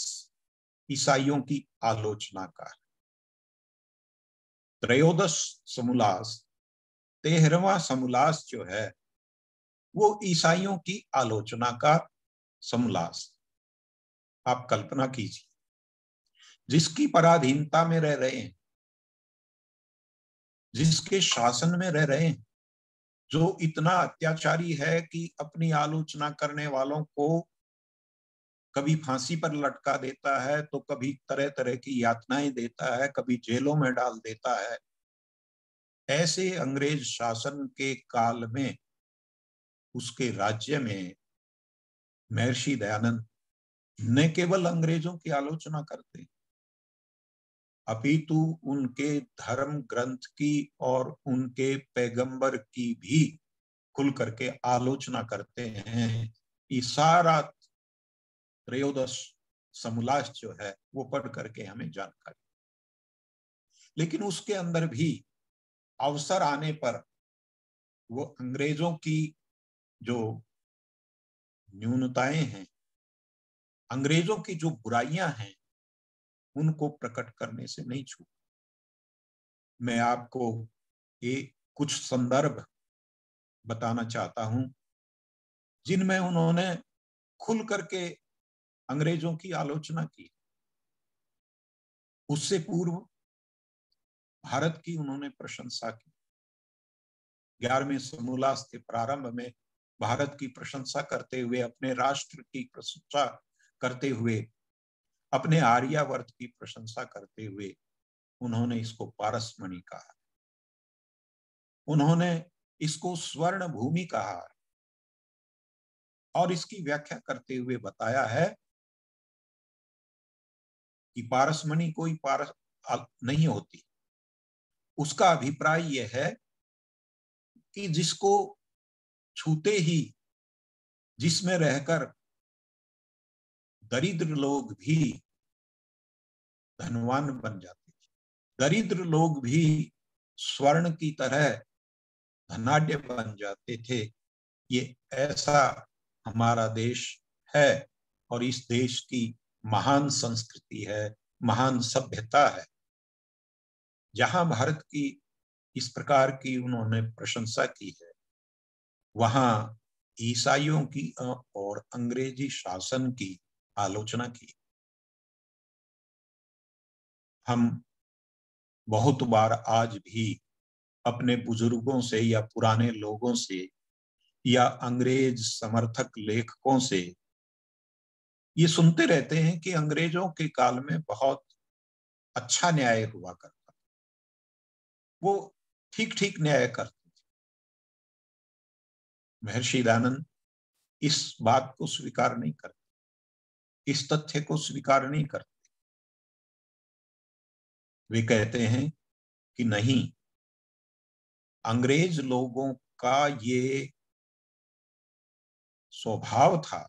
ईसाइयों की आलोचना का है। त्रयोदश समोल्लास, 13वां समोल्लास जो है वो ईसाइयों की आलोचना का समोल्लास। आप कल्पना कीजिए, जिसकी पराधीनता में रह रहे हैं, जिसके शासन में रह रहे हैं, जो इतना अत्याचारी है कि अपनी आलोचना करने वालों को कभी फांसी पर लटका देता है, तो कभी तरह तरह की यातनाएं देता है, कभी जेलों में डाल देता है। ऐसे अंग्रेज शासन के काल में उसके राज्य में महर्षि दयानंद न केवल अंग्रेजों की आलोचना करते, अपितु उनके धर्म ग्रंथ की और उनके पैगंबर की भी खुल करके आलोचना करते हैं। ये सारा त्रयोदश समोल्लास जो है वो पढ़ करके हमें जानकारी। लेकिन उसके अंदर भी अवसर आने पर वो अंग्रेजों की जो न्यूनताएं हैं, अंग्रेजों की जो बुराइयां हैं, उनको प्रकट करने से नहीं छूटा। मैं आपको एक कुछ संदर्भ बताना चाहता हूं जिनमें उन्होंने खुल करके अंग्रेजों की आलोचना की। उससे पूर्व भारत की उन्होंने प्रशंसा की। 11वें समोल्लास के प्रारंभ में भारत की प्रशंसा करते हुए, अपने राष्ट्र की प्रशंसा करते हुए, अपने आर्यावर्त की प्रशंसा करते हुए उन्होंने इसको पारसमणि कहा, उन्होंने इसको स्वर्ण भूमि कहा और इसकी व्याख्या करते हुए बताया है कि पारसमणि कोई पारस नहीं होती। उसका अभिप्राय यह है कि जिसको छूते ही जिसमें रहकर दरिद्र लोग भी धनवान बन जाते थे, दरिद्र लोग भी स्वर्ण की तरह धनाढ्य बन जाते थे। ये ऐसा हमारा देश है और इस देश की महान संस्कृति है, महान सभ्यता है। जहां भारत की इस प्रकार की उन्होंने प्रशंसा की है, वहां ईसाइयों की और अंग्रेजी शासन की आलोचना की। हम बहुत बार आज भी अपने बुजुर्गों से या पुराने लोगों से या अंग्रेज समर्थक लेखकों से ये सुनते रहते हैं कि अंग्रेजों के काल में बहुत अच्छा न्याय हुआ करता, वो ठीक ठीक न्याय करते थे। महर्षि दयानंद इस बात को स्वीकार नहीं करते, इस तथ्य को स्वीकार नहीं करते। वे कहते हैं कि नहीं, अंग्रेज लोगों का ये स्वभाव था,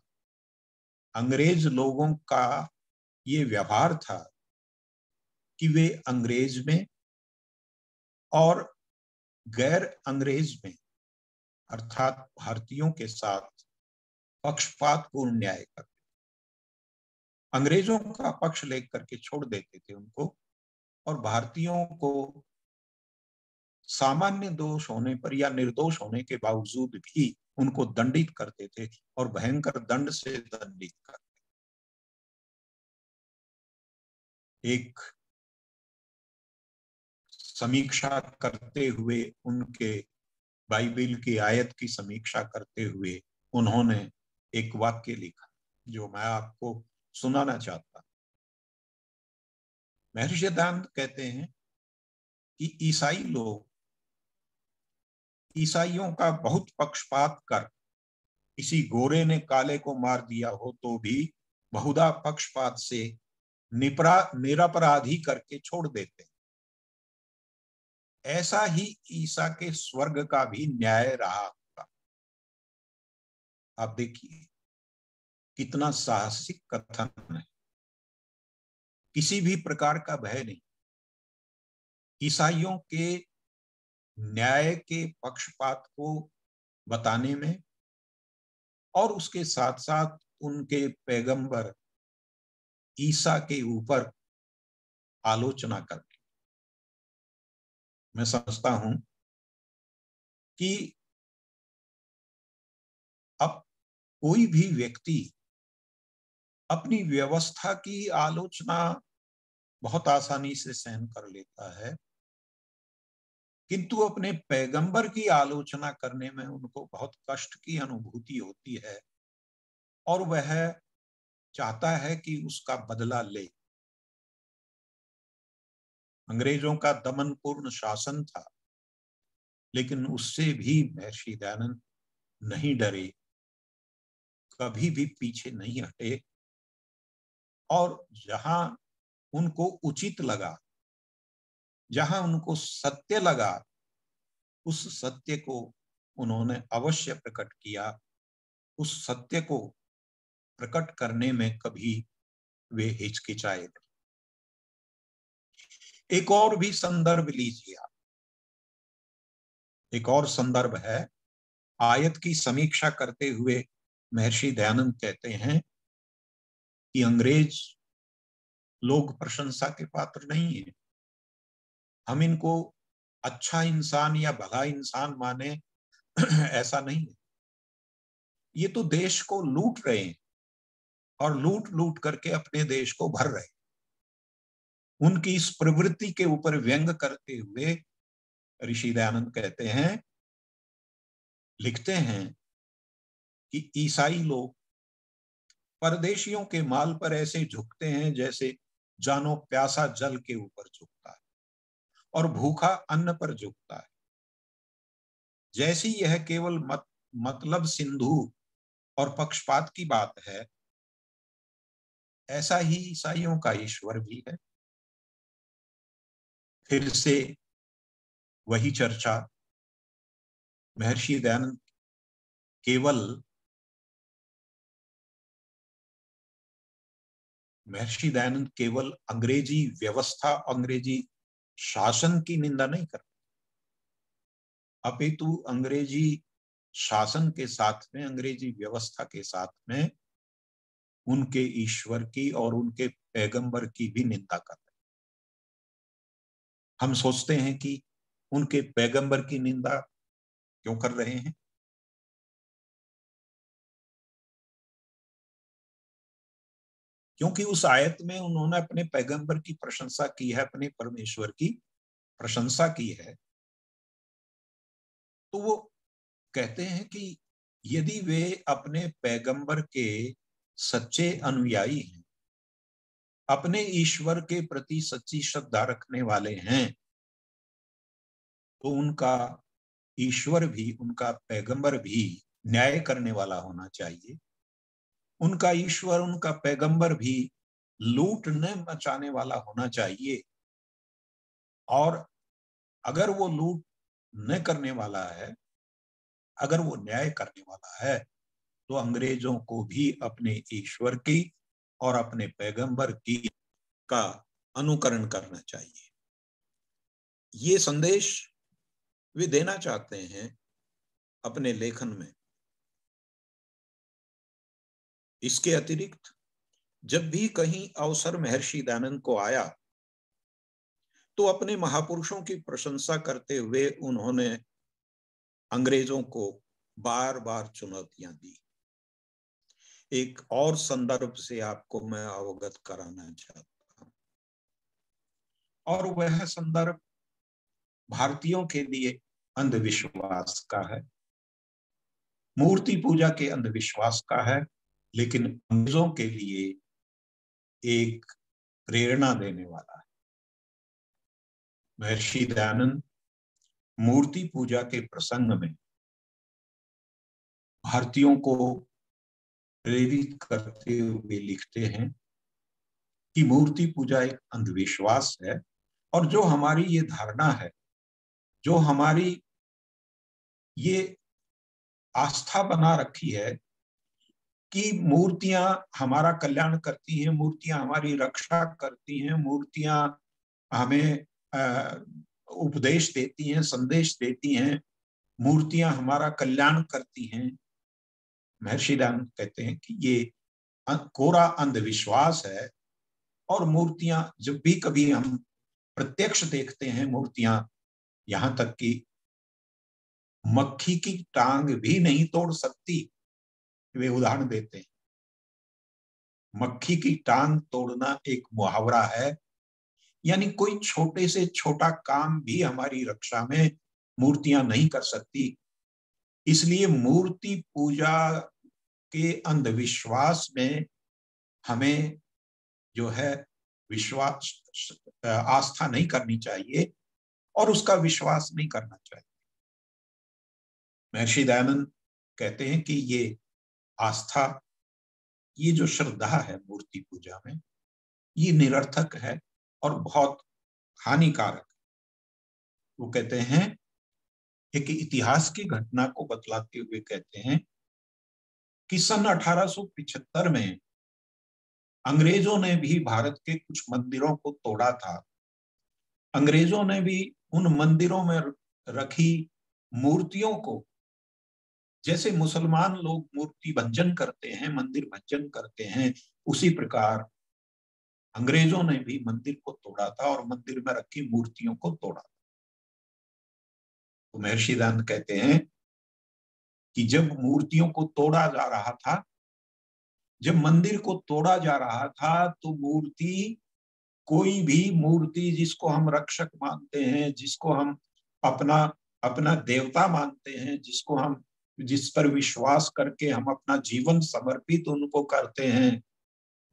अंग्रेज लोगों का ये व्यवहार था कि वे अंग्रेज में और गैर अंग्रेज में अर्थात भारतीयों के साथ पक्षपातपूर्ण न्याय करते, अंग्रेजों का पक्ष लेकर के छोड़ देते थे उनको, और भारतीयों को सामान्य दोष होने पर या निर्दोष होने के बावजूद भी उनको दंडित करते थे और भयंकर दंड से दंडित करते। एक समीक्षा करते हुए, उनके बाइबिल की आयत की समीक्षा करते हुए उन्होंने एक वाक्य लिखा जो मैं आपको सुनाना चाहता। महर्षि दयानंद कहते हैं कि ईसाई लोग ईसाइयों का बहुत पक्षपात कर किसी गोरे ने काले को मार दिया हो तो भी बहुधा पक्षपात से निरपराधी करके छोड़ देते। ऐसा ही ईसा के स्वर्ग का भी न्याय रहा होगा। आप देखिए कितना साहसिक कथन है, किसी भी प्रकार का भय नहीं। ईसाइयों के न्याय के पक्षपात को बताने में और उसके साथ साथ उनके पैगंबर ईसा के ऊपर आलोचना करके, मैं समझता हूं कि अब कोई भी व्यक्ति अपनी व्यवस्था की आलोचना बहुत आसानी से सहन कर लेता है, किंतु अपने पैगंबर की आलोचना करने में उनको बहुत कष्ट की अनुभूति होती है और वह चाहता है कि उसका बदला ले। अंग्रेजों का दमनपूर्ण शासन था, लेकिन उससे भी महर्षि दयानंद नहीं डरे, कभी भी पीछे नहीं हटे, और जहां उनको उचित लगा, जहां उनको सत्य लगा, उस सत्य को उन्होंने अवश्य प्रकट किया। उस सत्य को प्रकट करने में कभी वे हिचकिचाए नहीं। एक और भी संदर्भ लीजिए आप। एक और संदर्भ है, आयत की समीक्षा करते हुए महर्षि दयानंद कहते हैं कि अंग्रेज लोग प्रशंसा के पात्र नहीं है। हम इनको अच्छा इंसान या भला इंसान माने ऐसा नहीं है। ये तो देश को लूट रहे हैं और लूट लूट करके अपने देश को भर रहे हैं। उनकी इस प्रवृत्ति के ऊपर व्यंग करते हुए ऋषि दयानंद कहते हैं, लिखते हैं कि ईसाई लोग परदेशियों के माल पर ऐसे झुकते हैं जैसे जानो प्यासा जल के ऊपर झुकता है और भूखा अन्न पर झुकता है। जैसी यह केवल मतलब सिंधु और पक्षपात की बात है, ऐसा ही ईसाइयों का ईश्वर भी है। फिर से वही चर्चा महर्षि दयानंद केवल महर्षि दयानंद केवल अंग्रेजी व्यवस्था, अंग्रेजी शासन की निंदा नहीं करते, अपितु अंग्रेजी शासन के साथ में, अंग्रेजी व्यवस्था के साथ में उनके ईश्वर की और उनके पैगंबर की भी निंदा कर रहे हैं। हम सोचते हैं कि उनके पैगंबर की निंदा क्यों कर रहे हैं? क्योंकि उस आयत में उन्होंने अपने पैगंबर की प्रशंसा की है, अपने परमेश्वर की प्रशंसा की है। तो वो कहते हैं कि यदि वे अपने पैगंबर के सच्चे अनुयायी हैं, अपने ईश्वर के प्रति सच्ची श्रद्धा रखने वाले हैं, तो उनका ईश्वर भी, उनका पैगंबर भी न्याय करने वाला होना चाहिए। उनका ईश्वर, उनका पैगंबर भी लूट न मचाने वाला होना चाहिए। और अगर वो लूट न करने वाला है, अगर वो न्याय करने वाला है, तो अंग्रेजों को भी अपने ईश्वर की और अपने पैगंबर की का अनुकरण करना चाहिए। ये संदेश वे देना चाहते हैं अपने लेखन में। इसके अतिरिक्त जब भी कहीं अवसर महर्षि दयानंद को आया, तो अपने महापुरुषों की प्रशंसा करते हुए उन्होंने अंग्रेजों को बार बार चुनौतियां दी। एक और संदर्भ से आपको मैं अवगत कराना चाहता हूं, और वह संदर्भ भारतीयों के लिए अंधविश्वास का है, मूर्ति पूजा के अंधविश्वास का है, लेकिन अंग्रेजों के लिए एक प्रेरणा देने वाला है। महर्षि दयानंद मूर्ति पूजा के प्रसंग में भारतीयों को प्रेरित करते हुए लिखते हैं कि मूर्ति पूजा एक अंधविश्वास है, और जो हमारी ये धारणा है, जो हमारी ये आस्था बना रखी है कि मूर्तियां हमारा कल्याण करती हैं, मूर्तियां हमारी रक्षा करती हैं, मूर्तियां हमें उपदेश देती हैं, संदेश देती हैं, मूर्तियां हमारा कल्याण करती हैं। महर्षि दयानंद कहते हैं कि ये कोरा अंधविश्वास है। और मूर्तियां जब भी कभी हम प्रत्यक्ष देखते हैं, मूर्तियां यहां तक कि मक्खी की टांग भी नहीं तोड़ सकती, वे उदाहरण देते हैं। मक्खी की टांग तोड़ना एक मुहावरा है, यानी कोई छोटे से छोटा काम भी हमारी रक्षा में मूर्तियां नहीं कर सकती। इसलिए मूर्ति पूजा के अंधविश्वास में हमें जो है विश्वास, आस्था नहीं करनी चाहिए और उसका विश्वास नहीं करना चाहिए। महर्षि दयानंद कहते हैं कि ये आस्था, ये जो श्रद्धा है मूर्ति पूजा में, ये निरर्थक है और बहुत हानिकारक। वो कहते हैं, एक इतिहास की घटना को बतलाते हुए कहते हैं कि सन 1875 में अंग्रेजों ने भी भारत के कुछ मंदिरों को तोड़ा था। अंग्रेजों ने भी उन मंदिरों में रखी मूर्तियों को, जैसे मुसलमान लोग मूर्ति भंजन करते हैं, मंदिर भंजन करते हैं, उसी प्रकार अंग्रेजों ने भी मंदिर को तोड़ा था और मंदिर में रखी मूर्तियों को तोड़ा। तो महर्षि दयानंद कहते हैं कि जब मूर्तियों को तोड़ा जा रहा था, जब मंदिर को तोड़ा जा रहा था, तो मूर्ति, कोई भी मूर्ति जिसको हम रक्षक मानते हैं, जिसको हम अपना अपना देवता मानते हैं, जिसको हम, जिस पर विश्वास करके हम अपना जीवन समर्पित उनको करते हैं,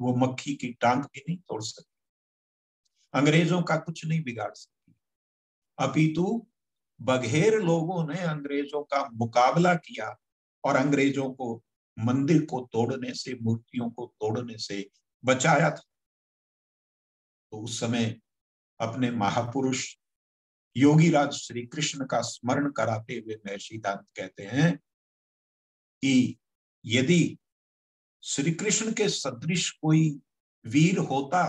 वो मक्खी की टांग भी नहीं तोड़ सकती, अंग्रेजों का कुछ नहीं बिगाड़ सकती। अपितु बघेर लोगों ने अंग्रेजों का मुकाबला किया और अंग्रेजों को मंदिर को तोड़ने से, मूर्तियों को तोड़ने से बचाया था। तो उस समय अपने महापुरुष योगी राज श्री कृष्ण का स्मरण कराते हुए महर्षि दयानंद कहते हैं कि यदि श्री कृष्ण के सदृश कोई वीर होता,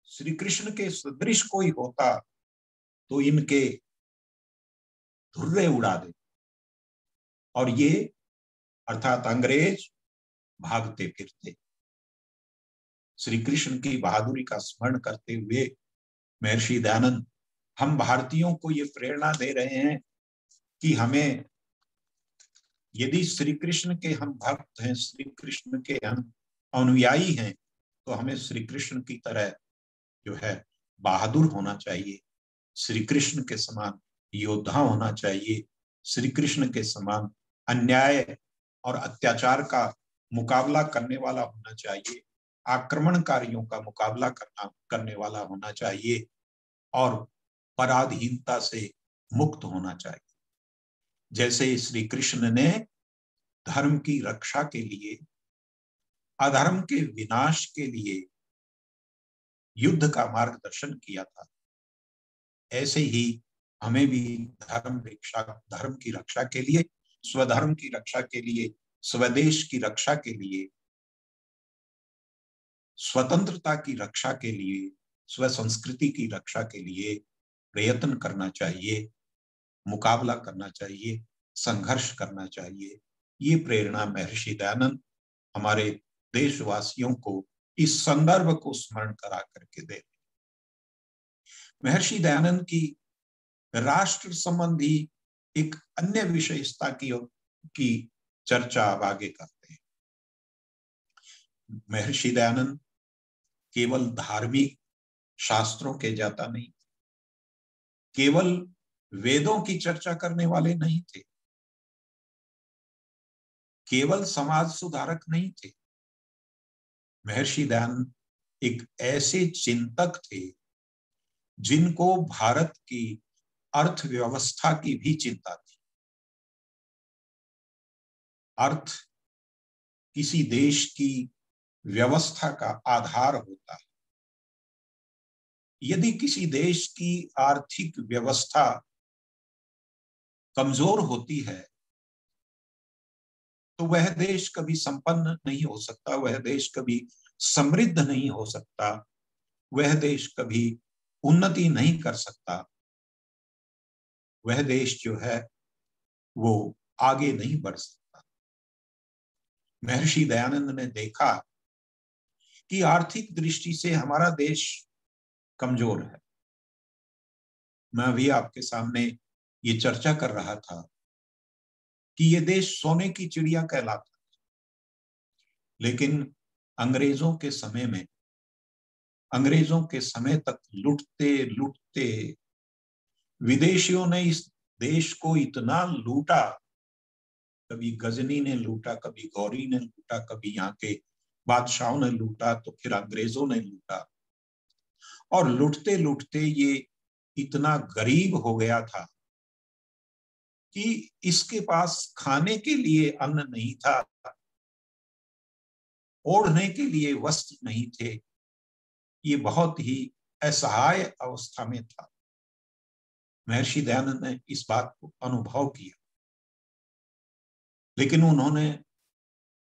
श्री कृष्ण के सदृश कोई होता, तो इनके धुर्रे उड़ा दे। और ये अर्थात अंग्रेज भागते फिरते। श्री कृष्ण की बहादुरी का स्मरण करते हुए महर्षि दयानंद हम भारतीयों को ये प्रेरणा दे रहे हैं कि हमें, यदि श्री कृष्ण के हम भक्त हैं, श्री कृष्ण के हम अनुयायी हैं, तो हमें श्री कृष्ण की तरह जो है बहादुर होना चाहिए, श्री कृष्ण के समान योद्धा होना चाहिए, श्री कृष्ण के समान अन्याय और अत्याचार का मुकाबला करने वाला होना चाहिए, आक्रमणकारियों का मुकाबला करने वाला होना चाहिए और पराधीनता से मुक्त होना चाहिए। जैसे श्री कृष्ण ने धर्म की रक्षा के लिए, अधर्म के विनाश के लिए युद्ध का मार्गदर्शन किया था, ऐसे ही हमें भी धर्म की रक्षा के लिए, स्वधर्म की रक्षा के लिए, स्वदेश की रक्षा के लिए, स्वतंत्रता की रक्षा के लिए, स्व संस्कृति की रक्षा के लिए प्रयत्न करना चाहिए, मुकाबला करना चाहिए, संघर्ष करना चाहिए। ये प्रेरणा महर्षि दयानंद हमारे देशवासियों को इस संदर्भ को स्मरण करा करके दे। महर्षि दयानंद की राष्ट्र संबंधी एक अन्य विशेषता की चर्चा अब आगे करते हैं। महर्षि दयानंद केवल धार्मिक शास्त्रों के ज्ञाता नहीं, केवल वेदों की चर्चा करने वाले नहीं थे, केवल समाज सुधारक नहीं थे। महर्षि दयानंद एक ऐसे चिंतक थे जिनको भारत की अर्थव्यवस्था की भी चिंता थी। अर्थ किसी देश की व्यवस्था का आधार होता है। यदि किसी देश की आर्थिक व्यवस्था कमजोर होती है तो वह देश कभी संपन्न नहीं हो सकता, वह देश कभी समृद्ध नहीं हो सकता, वह देश कभी उन्नति नहीं कर सकता, वह देश जो है वो आगे नहीं बढ़ सकता। महर्षि दयानंद ने देखा कि आर्थिक दृष्टि से हमारा देश कमजोर है। मैं भी आपके सामने ये चर्चा कर रहा था कि ये देश सोने की चिड़िया कहलाता है, लेकिन अंग्रेजों के समय तक लूटते लूटते विदेशियों ने इस देश को इतना लूटा, कभी गजनी ने लूटा, कभी गौरी ने लूटा, कभी यहाँ के बादशाहों ने लूटा, तो फिर अंग्रेजों ने लूटा, और लूटते लूटते ये इतना गरीब हो गया था कि इसके पास खाने के लिए अन्न नहीं था, ओढ़ने के लिए वस्त्र नहीं थे, ये बहुत ही असहाय अवस्था में था। महर्षि दयानंद ने इस बात को अनुभव किया, लेकिन उन्होंने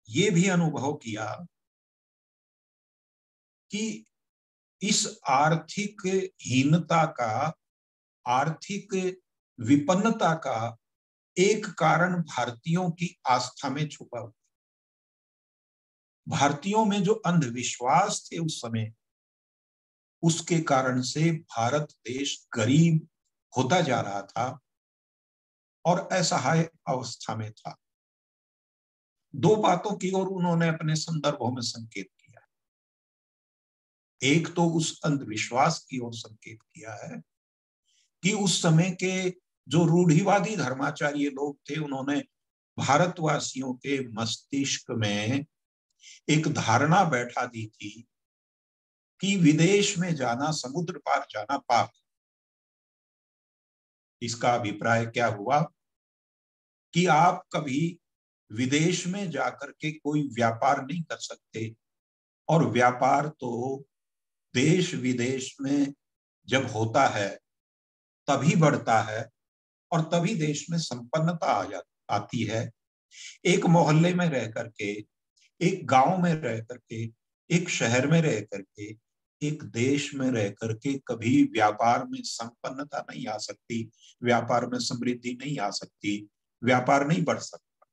ये भी अनुभव किया कि इस आर्थिक हीनता का, आर्थिक विपन्नता का एक कारण भारतीयों की आस्था में छुपा हुआ। भारतीयों में जो अंधविश्वास थे उस समय, उसके कारण से भारत देश गरीब होता जा रहा था और असहाय अवस्था में था। दो बातों की ओर उन्होंने अपने संदर्भों में संकेत किया। एक तो उस अंधविश्वास की ओर संकेत किया है कि उस समय के जो रूढ़िवादी धर्माचार्य लोग थे, उन्होंने भारतवासियों के मस्तिष्क में एक धारणा बैठा दी थी कि विदेश में जाना, समुद्र पार जाना पाप। इसका अभिप्राय क्या हुआ कि आप कभी विदेश में जाकर के कोई व्यापार नहीं कर सकते, और व्यापार तो देश विदेश में जब होता है तभी बढ़ता है और तभी देश में संपन्नता आती है एक मोहल्ले में रह करके, एक गांव में रह करके, एक शहर में रह करके, एक देश में रह करके कभी व्यापार में संपन्नता नहीं आ सकती, व्यापार में समृद्धि नहीं आ सकती, व्यापार नहीं बढ़ सकता।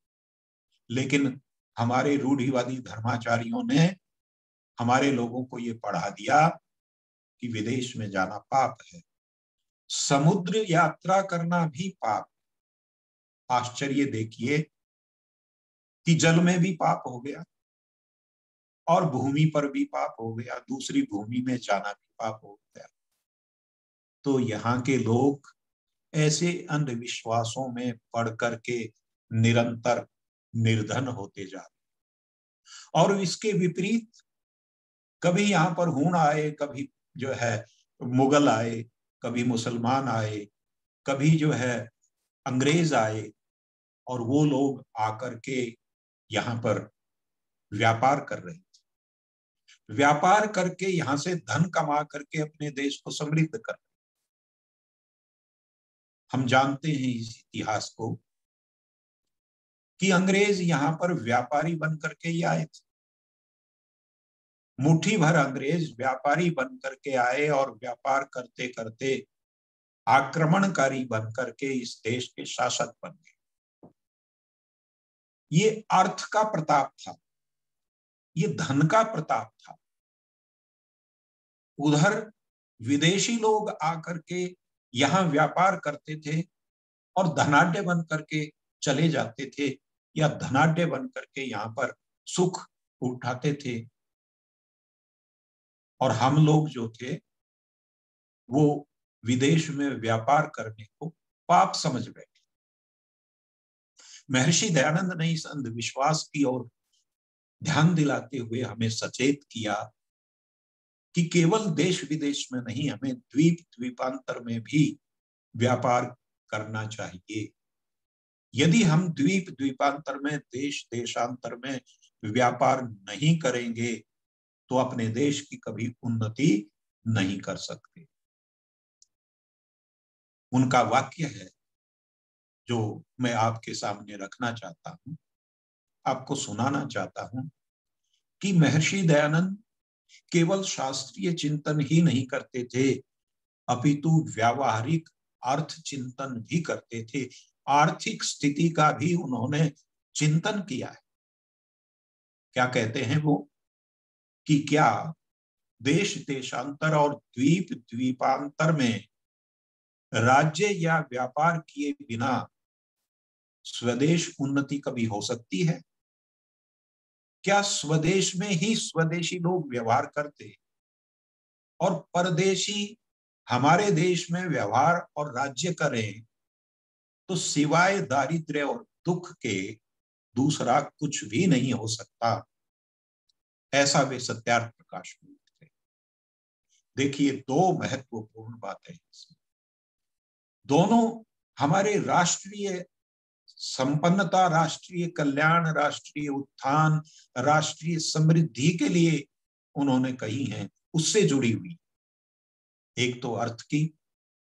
लेकिन हमारे रूढ़िवादी धर्माचार्यों ने हमारे लोगों को ये पढ़ा दिया कि विदेश में जाना पाप है, समुद्र यात्रा करना भी पाप। आश्चर्य देखिए कि जल में भी पाप हो गया और भूमि पर भी पाप हो गया, दूसरी भूमि में जाना भी पाप हो गया। तो यहाँ के लोग ऐसे अंधविश्वासों में पढ़ करके निरंतर निर्धन होते जा रहे। और इसके विपरीत कभी यहाँ पर हूण आए, कभी जो है मुगल आए, कभी मुसलमान आए, कभी जो है अंग्रेज आए, और वो लोग आकर के यहाँ पर व्यापार कर रहे थे, व्यापार करके यहां से धन कमा करके अपने देश को समृद्ध कर रहे। हम जानते हैं इस इतिहास को कि अंग्रेज यहाँ पर व्यापारी बन करके ही आए थे। मुट्ठी भर अंग्रेज व्यापारी बन करके आए और व्यापार करते करते आक्रमणकारी बन करके इस देश के शासक बन गए। ये अर्थ का प्रताप था, ये धन का प्रताप था। उधर विदेशी लोग आकर के यहाँ व्यापार करते थे और धनाढ्य बन करके चले जाते थे, या धनाढ्य बन करके यहाँ पर सुख उठाते थे। और हम लोग जो थे वो विदेश में व्यापार करने को पाप समझ बैठे। महर्षि दयानंद ने इस अंधविश्वास की ओर ध्यान दिलाते हुए हमें सचेत किया कि केवल देश विदेश में नहीं, हमें द्वीप द्वीपांतर में भी व्यापार करना चाहिए। यदि हम द्वीप द्वीपांतर में, देश देशांतर में व्यापार नहीं करेंगे तो अपने देश की कभी उन्नति नहीं कर सकते। उनका वाक्य है जो मैं आपके सामने रखना चाहता हूं, आपको सुनाना चाहता हूं कि महर्षि दयानंद केवल शास्त्रीय चिंतन ही नहीं करते थे, अपितु व्यावहारिक अर्थ चिंतन भी करते थे। आर्थिक स्थिति का भी उन्होंने चिंतन किया है। क्या कहते हैं वो कि क्या देश देशांतर और द्वीप द्वीपांतर में राज्य या व्यापार किए बिना स्वदेश उन्नति कभी हो सकती है? क्या स्वदेश में ही स्वदेशी लोग व्यवहार करते और परदेशी हमारे देश में व्यवहार और राज्य करें तो सिवाय दारिद्र्य और दुख के दूसरा कुछ भी नहीं हो सकता, ऐसा वे सत्यार्थ प्रकाश में थे। देखिए, दो महत्वपूर्ण बातें इसमें। दोनों हमारे राष्ट्रीय संपन्नता, राष्ट्रीय कल्याण, राष्ट्रीय उत्थान, राष्ट्रीय समृद्धि के लिए उन्होंने कही हैं, उससे जुड़ी हुई। एक तो अर्थ की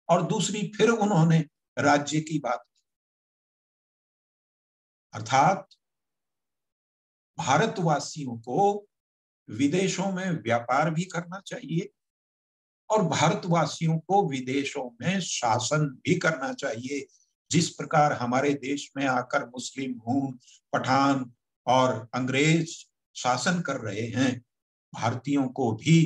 और दूसरी फिर उन्होंने राज्य की बात की। अर्थात भारतवासियों को विदेशों में व्यापार भी करना चाहिए और भारतवासियों को विदेशों में शासन भी करना चाहिए। जिस प्रकार हमारे देश में आकर मुस्लिम, हूण, पठान और अंग्रेज शासन कर रहे हैं, भारतीयों को भी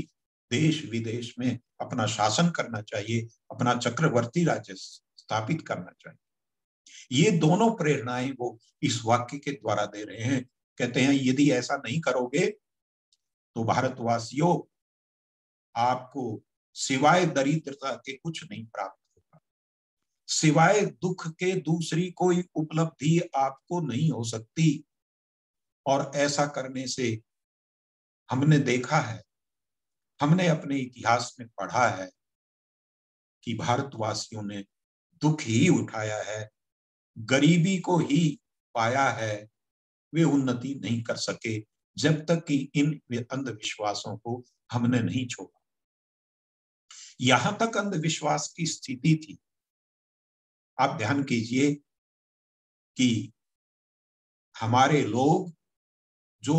देश विदेश में अपना शासन करना चाहिए, अपना चक्रवर्ती राज्य स्थापित करना चाहिए। ये दोनों प्रेरणाएं वो इस वाक्य के द्वारा दे रहे हैं। कहते हैं यदि ऐसा नहीं करोगे तो भारतवासियों, आपको सिवाय दरिद्रता के कुछ नहीं प्राप्त होगा, सिवाय दुख के दूसरी कोई उपलब्धि आपको नहीं हो सकती। और ऐसा करने से हमने देखा है, हमने अपने इतिहास में पढ़ा है कि भारतवासियों ने दुख ही उठाया है, गरीबी को ही पाया है, वे उन्नति नहीं कर सके जब तक कि इन अंधविश्वासों को हमने नहीं छोड़ा। यहां तक अंधविश्वास की स्थिति थी। आप ध्यान कीजिए कि हमारे लोग जो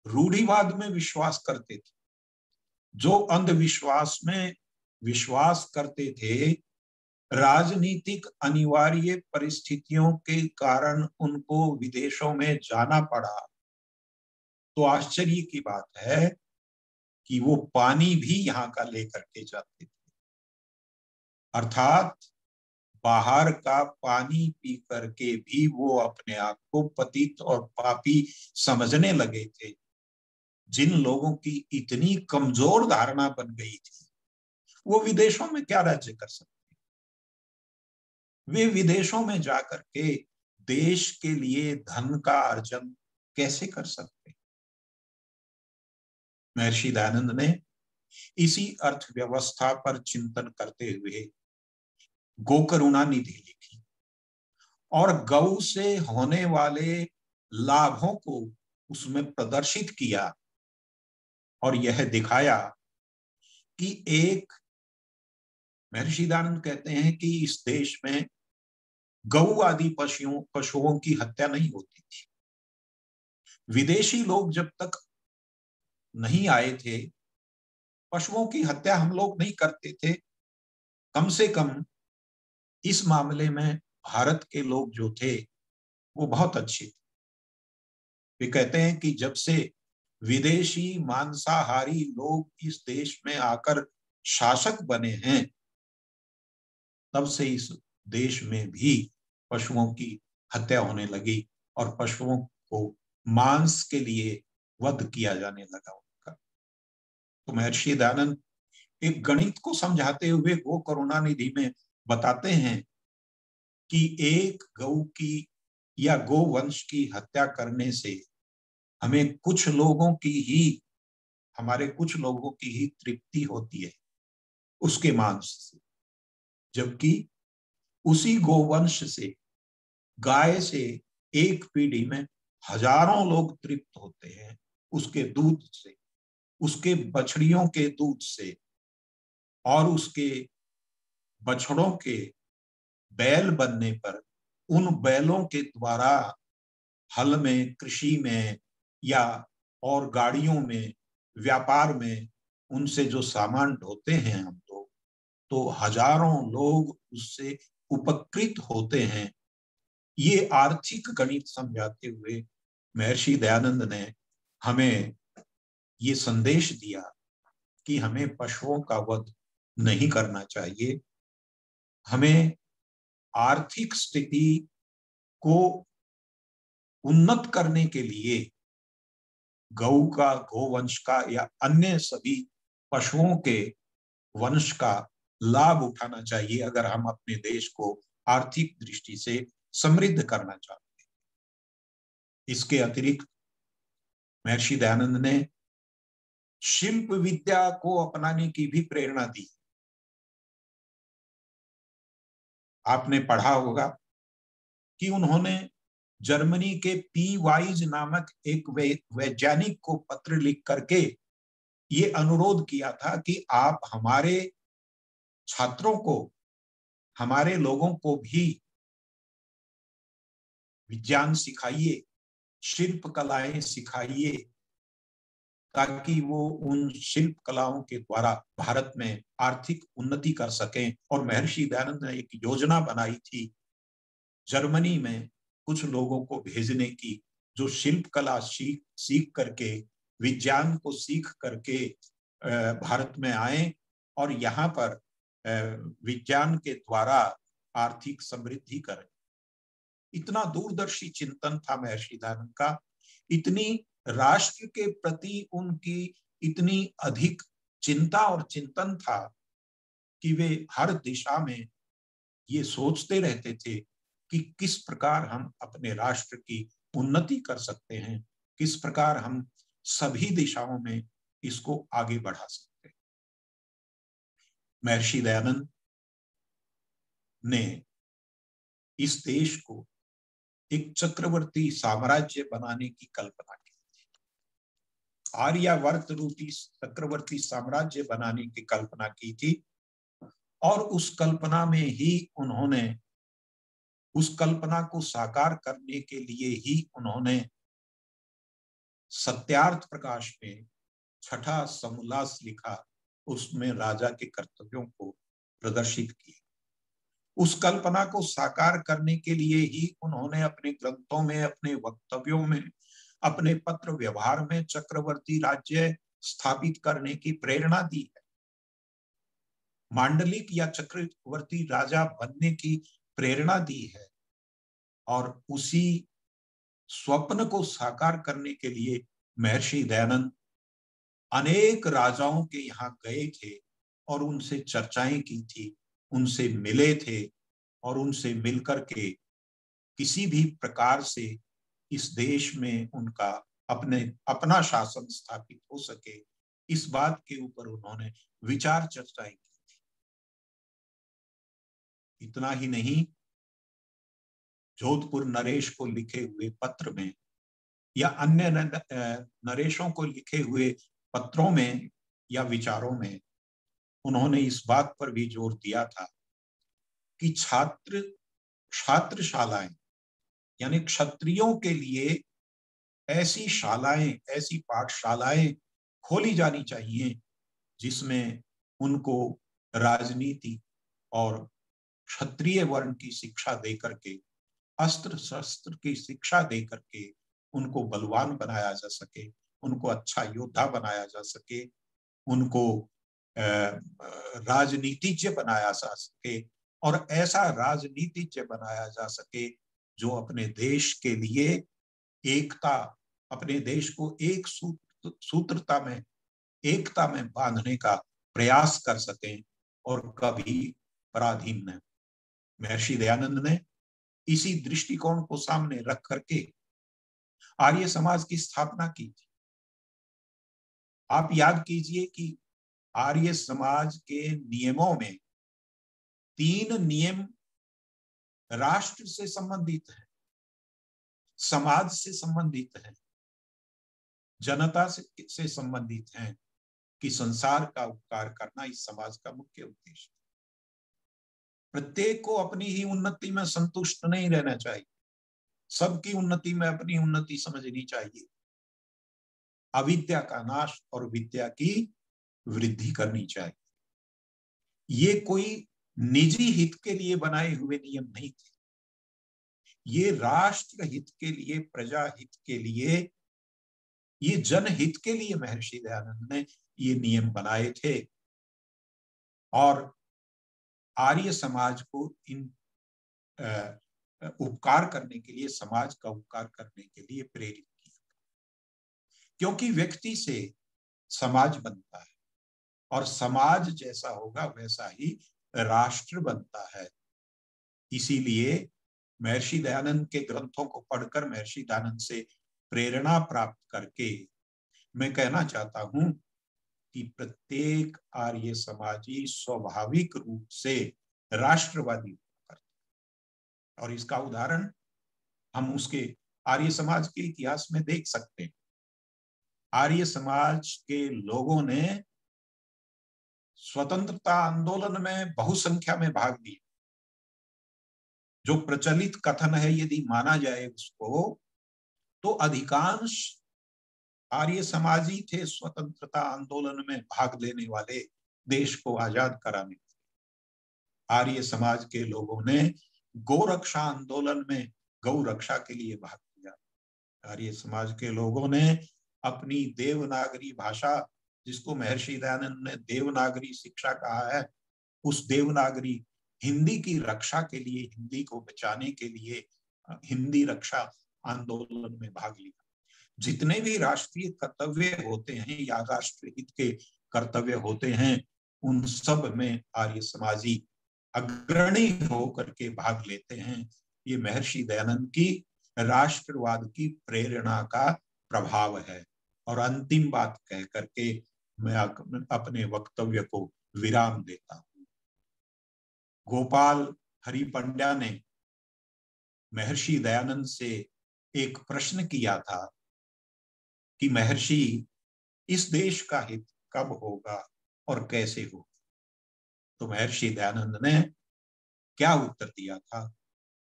रूढ़िवाद में विश्वास करते थे, जो अंधविश्वास में विश्वास करते थे, राजनीतिक अनिवार्य परिस्थितियों के कारण उनको विदेशों में जाना पड़ा, तो आश्चर्य की बात है कि वो पानी भी यहाँ का लेकर के जाते थे। अर्थात बाहर का पानी पी करके भी वो अपने आप को पतित और पापी समझने लगे थे। जिन लोगों की इतनी कमजोर धारणा बन गई थी, वो विदेशों में क्या राज्य कर सकते? वे विदेशों में जाकर के देश के लिए धन का अर्जन कैसे कर सकते? महर्षि दयानंद ने इसी अर्थव्यवस्था पर चिंतन करते हुए गोकरुणा निधि लिखी और गौ से होने वाले लाभों को उसमें प्रदर्शित किया और यह दिखाया कि एक, महर्षि दयानंद कहते हैं कि इस देश में गौ आदि पशुओं की हत्या नहीं होती थी। विदेशी लोग जब तक नहीं आए थे, पशुओं की हत्या हम लोग नहीं करते थे। कम से कम इस मामले में भारत के लोग जो थे वो बहुत अच्छे थे। वे कहते हैं कि जब से विदेशी मांसाहारी लोग इस देश में आकर शासक बने हैं, तब से इस देश में भी पशुओं की हत्या होने लगी और पशुओं को मांस के लिए वध किया जाने लगा उनका। तो महर्षि दयानंद एक गणित को समझाते हुए गो करुणा निधि में बताते हैं कि एक गौ की या गोवंश की हत्या करने से हमें कुछ लोगों की ही, हमारे कुछ लोगों की ही तृप्ति होती है उसके मांस से, जबकि उसी गोवंश से, गाय से एक पीढ़ी में हजारों लोग तृप्त होते हैं उसके दूध से, उसके बछड़ियों के दूध से और उसके बछड़ों के बैल बनने पर उन बैलों के द्वारा हल में, कृषि में या और गाड़ियों में, व्यापार में उनसे जो सामान ढोते हैं हम लोग, तो हजारों लोग उससे उपकृत होते हैं। ये आर्थिक गणित समझाते हुए महर्षि दयानंद ने हमें ये संदेश दिया कि हमें पशुओं का वध नहीं करना चाहिए। हमें आर्थिक स्थिति को उन्नत करने के लिए गौ का, गोवंश का या अन्य सभी पशुओं के वंश का लाभ उठाना चाहिए अगर हम अपने देश को आर्थिक दृष्टि से समृद्ध करना चाहते हैं। इसके अतिरिक्त महर्षि दयानंद ने शिल्प विद्या को अपनाने की भी प्रेरणा दी। आपने पढ़ा होगा कि उन्होंने जर्मनी के पी वाइज नामक एक वैज्ञानिक को पत्र लिख करके ये अनुरोध किया था कि आप हमारे छात्रों को, हमारे लोगों को भी विज्ञान सिखाइए, शिल्प कलाएं सिखाइए, ताकि वो उन शिल्प कलाओं के द्वारा भारत में आर्थिक उन्नति कर सकें। और महर्षि दयानंद ने एक योजना बनाई थी जर्मनी में कुछ लोगों को भेजने की, जो शिल्प कला सीख करके, विज्ञान को सीख करके भारत में आए और यहाँ पर विज्ञान के द्वारा आर्थिक समृद्धि करें। इतना दूरदर्शी चिंतन था महर्षि दयानंद का, इतनी राष्ट्र के प्रति उनकी इतनी अधिक चिंता और चिंतन था कि वे हर दिशा में ये सोचते रहते थे कि किस प्रकार हम अपने राष्ट्र की उन्नति कर सकते हैं, किस प्रकार हम सभी दिशाओं में इसको आगे बढ़ा सकते हैं। महर्षि दयानंद ने इस देश को एक चक्रवर्ती साम्राज्य बनाने की कल्पना की थी। आर्यावर्त रूपी चक्रवर्ती साम्राज्य बनाने की कल्पना की थी और उस कल्पना में ही उन्होंने उस कल्पना को साकार करने के लिए ही उन्होंने सत्यार्थ प्रकाश में छठा समोल्लास लिखा, उसमें राजा के कर्तव्यों को प्रदर्शित किया। उस कल्पना को साकार करने के लिए ही उन्होंने अपने ग्रंथों में, अपने वक्तव्यों में, अपने पत्र व्यवहार में चक्रवर्ती राज्य स्थापित करने की प्रेरणा दी है। मांडलिक या चक्रवर्ती राजा बनने की प्रेरणा दी है, और उसी स्वप्न को साकार करने के लिए महर्षि दयानंद अनेक राजाओं के यहाँ गए थे और उनसे चर्चाएं की थी, उनसे मिले थे, और उनसे मिलकर के किसी भी प्रकार से इस देश में उनका अपना शासन स्थापित हो सके, इस बात के ऊपर उन्होंने विचार चर्चाएं की थी। इतना ही नहीं, जोधपुर नरेश को लिखे हुए पत्र में या अन्य नरेशों को लिखे हुए पत्रों में या विचारों में उन्होंने इस बात पर भी जोर दिया था कि छात्रशालाएं यानी क्षत्रियों के लिए ऐसी शालाएं, ऐसी पाठशालाएं खोली जानी चाहिए जिसमें उनको राजनीति और क्षत्रिय वर्ण की शिक्षा देकर के, अस्त्र शस्त्र की शिक्षा देकर के उनको बलवान बनाया जा सके, उनको अच्छा योद्धा बनाया जा सके, उनको राजनीतिज्ञ बनाया जा सके, और ऐसा राजनीतिज्ञ बनाया जा सके जो अपने देश के लिए एकता, अपने देश को एक सूत्रता में, एकता में बांधने का प्रयास कर सकें और कभी पराधीन न। महर्षि दयानंद ने इसी दृष्टिकोण को सामने रख करके आर्य समाज की स्थापना की थी। आप याद कीजिए कि आर्य समाज के नियमों में 3 नियम राष्ट्र से संबंधित है, समाज से संबंधित है, जनता से संबंधित है, कि संसार का उपकार करना इस समाज का मुख्य उद्देश्य है। प्रत्येक को अपनी ही उन्नति में संतुष्ट नहीं रहना चाहिए, सबकी उन्नति में अपनी उन्नति समझनी चाहिए। अविद्या का नाश और विद्या की वृद्धि करनी चाहिए। ये कोई निजी हित के लिए बनाए हुए नियम नहीं थे, ये राष्ट्र हित के लिए, प्रजा हित के लिए, ये जनहित के लिए महर्षि दयानंद ने ये नियम बनाए थे और आर्य समाज को इन उपकार करने के लिए, समाज का उपकार करने के लिए प्रेरित किया। क्योंकि व्यक्ति से समाज बनता है और समाज जैसा होगा वैसा ही राष्ट्र बनता है। इसीलिए महर्षि दयानंद के ग्रंथों को पढ़कर, महर्षि दयानंद से प्रेरणा प्राप्त करके मैं कहना चाहता हूं कि प्रत्येक आर्य समाजी स्वाभाविक रूप से राष्ट्रवादी करता है, और इसका उदाहरण हम उसके आर्य समाज के इतिहास में देख सकते हैं। आर्य समाज के लोगों ने स्वतंत्रता आंदोलन में बहुसंख्या में भाग लिया। जो प्रचलित कथन है यदि माना जाए उसको, तो अधिकांश आर्य समाजी थे स्वतंत्रता आंदोलन में भाग लेने वाले, देश को आजाद कराने। आर्य समाज के लोगों ने गौरक्षा आंदोलन में गौ रक्षा के लिए भाग लिया। आर्य समाज के लोगों ने अपनी देवनागरी भाषा, जिसको महर्षि दयानंद ने देवनागरी शिक्षा कहा है, उस देवनागरी हिंदी की रक्षा के लिए, हिंदी को बचाने के लिए हिंदी रक्षा आंदोलन में भाग लिया। जितने भी राष्ट्रीय कर्तव्य होते हैं या राष्ट्र हित के कर्तव्य होते हैं, उन सब में आर्य समाजी अग्रणी होकर के भाग लेते हैं। ये महर्षि दयानंद की राष्ट्रवाद की प्रेरणा का प्रभाव है। और अंतिम बात कह करके मैं अपने वक्तव्य को विराम देता हूँ। गोपाल हरि पंड्या ने महर्षि दयानंद से एक प्रश्न किया था कि महर्षि, इस देश का हित कब होगा और कैसे होगा? तो महर्षि दयानंद ने क्या उत्तर दिया था?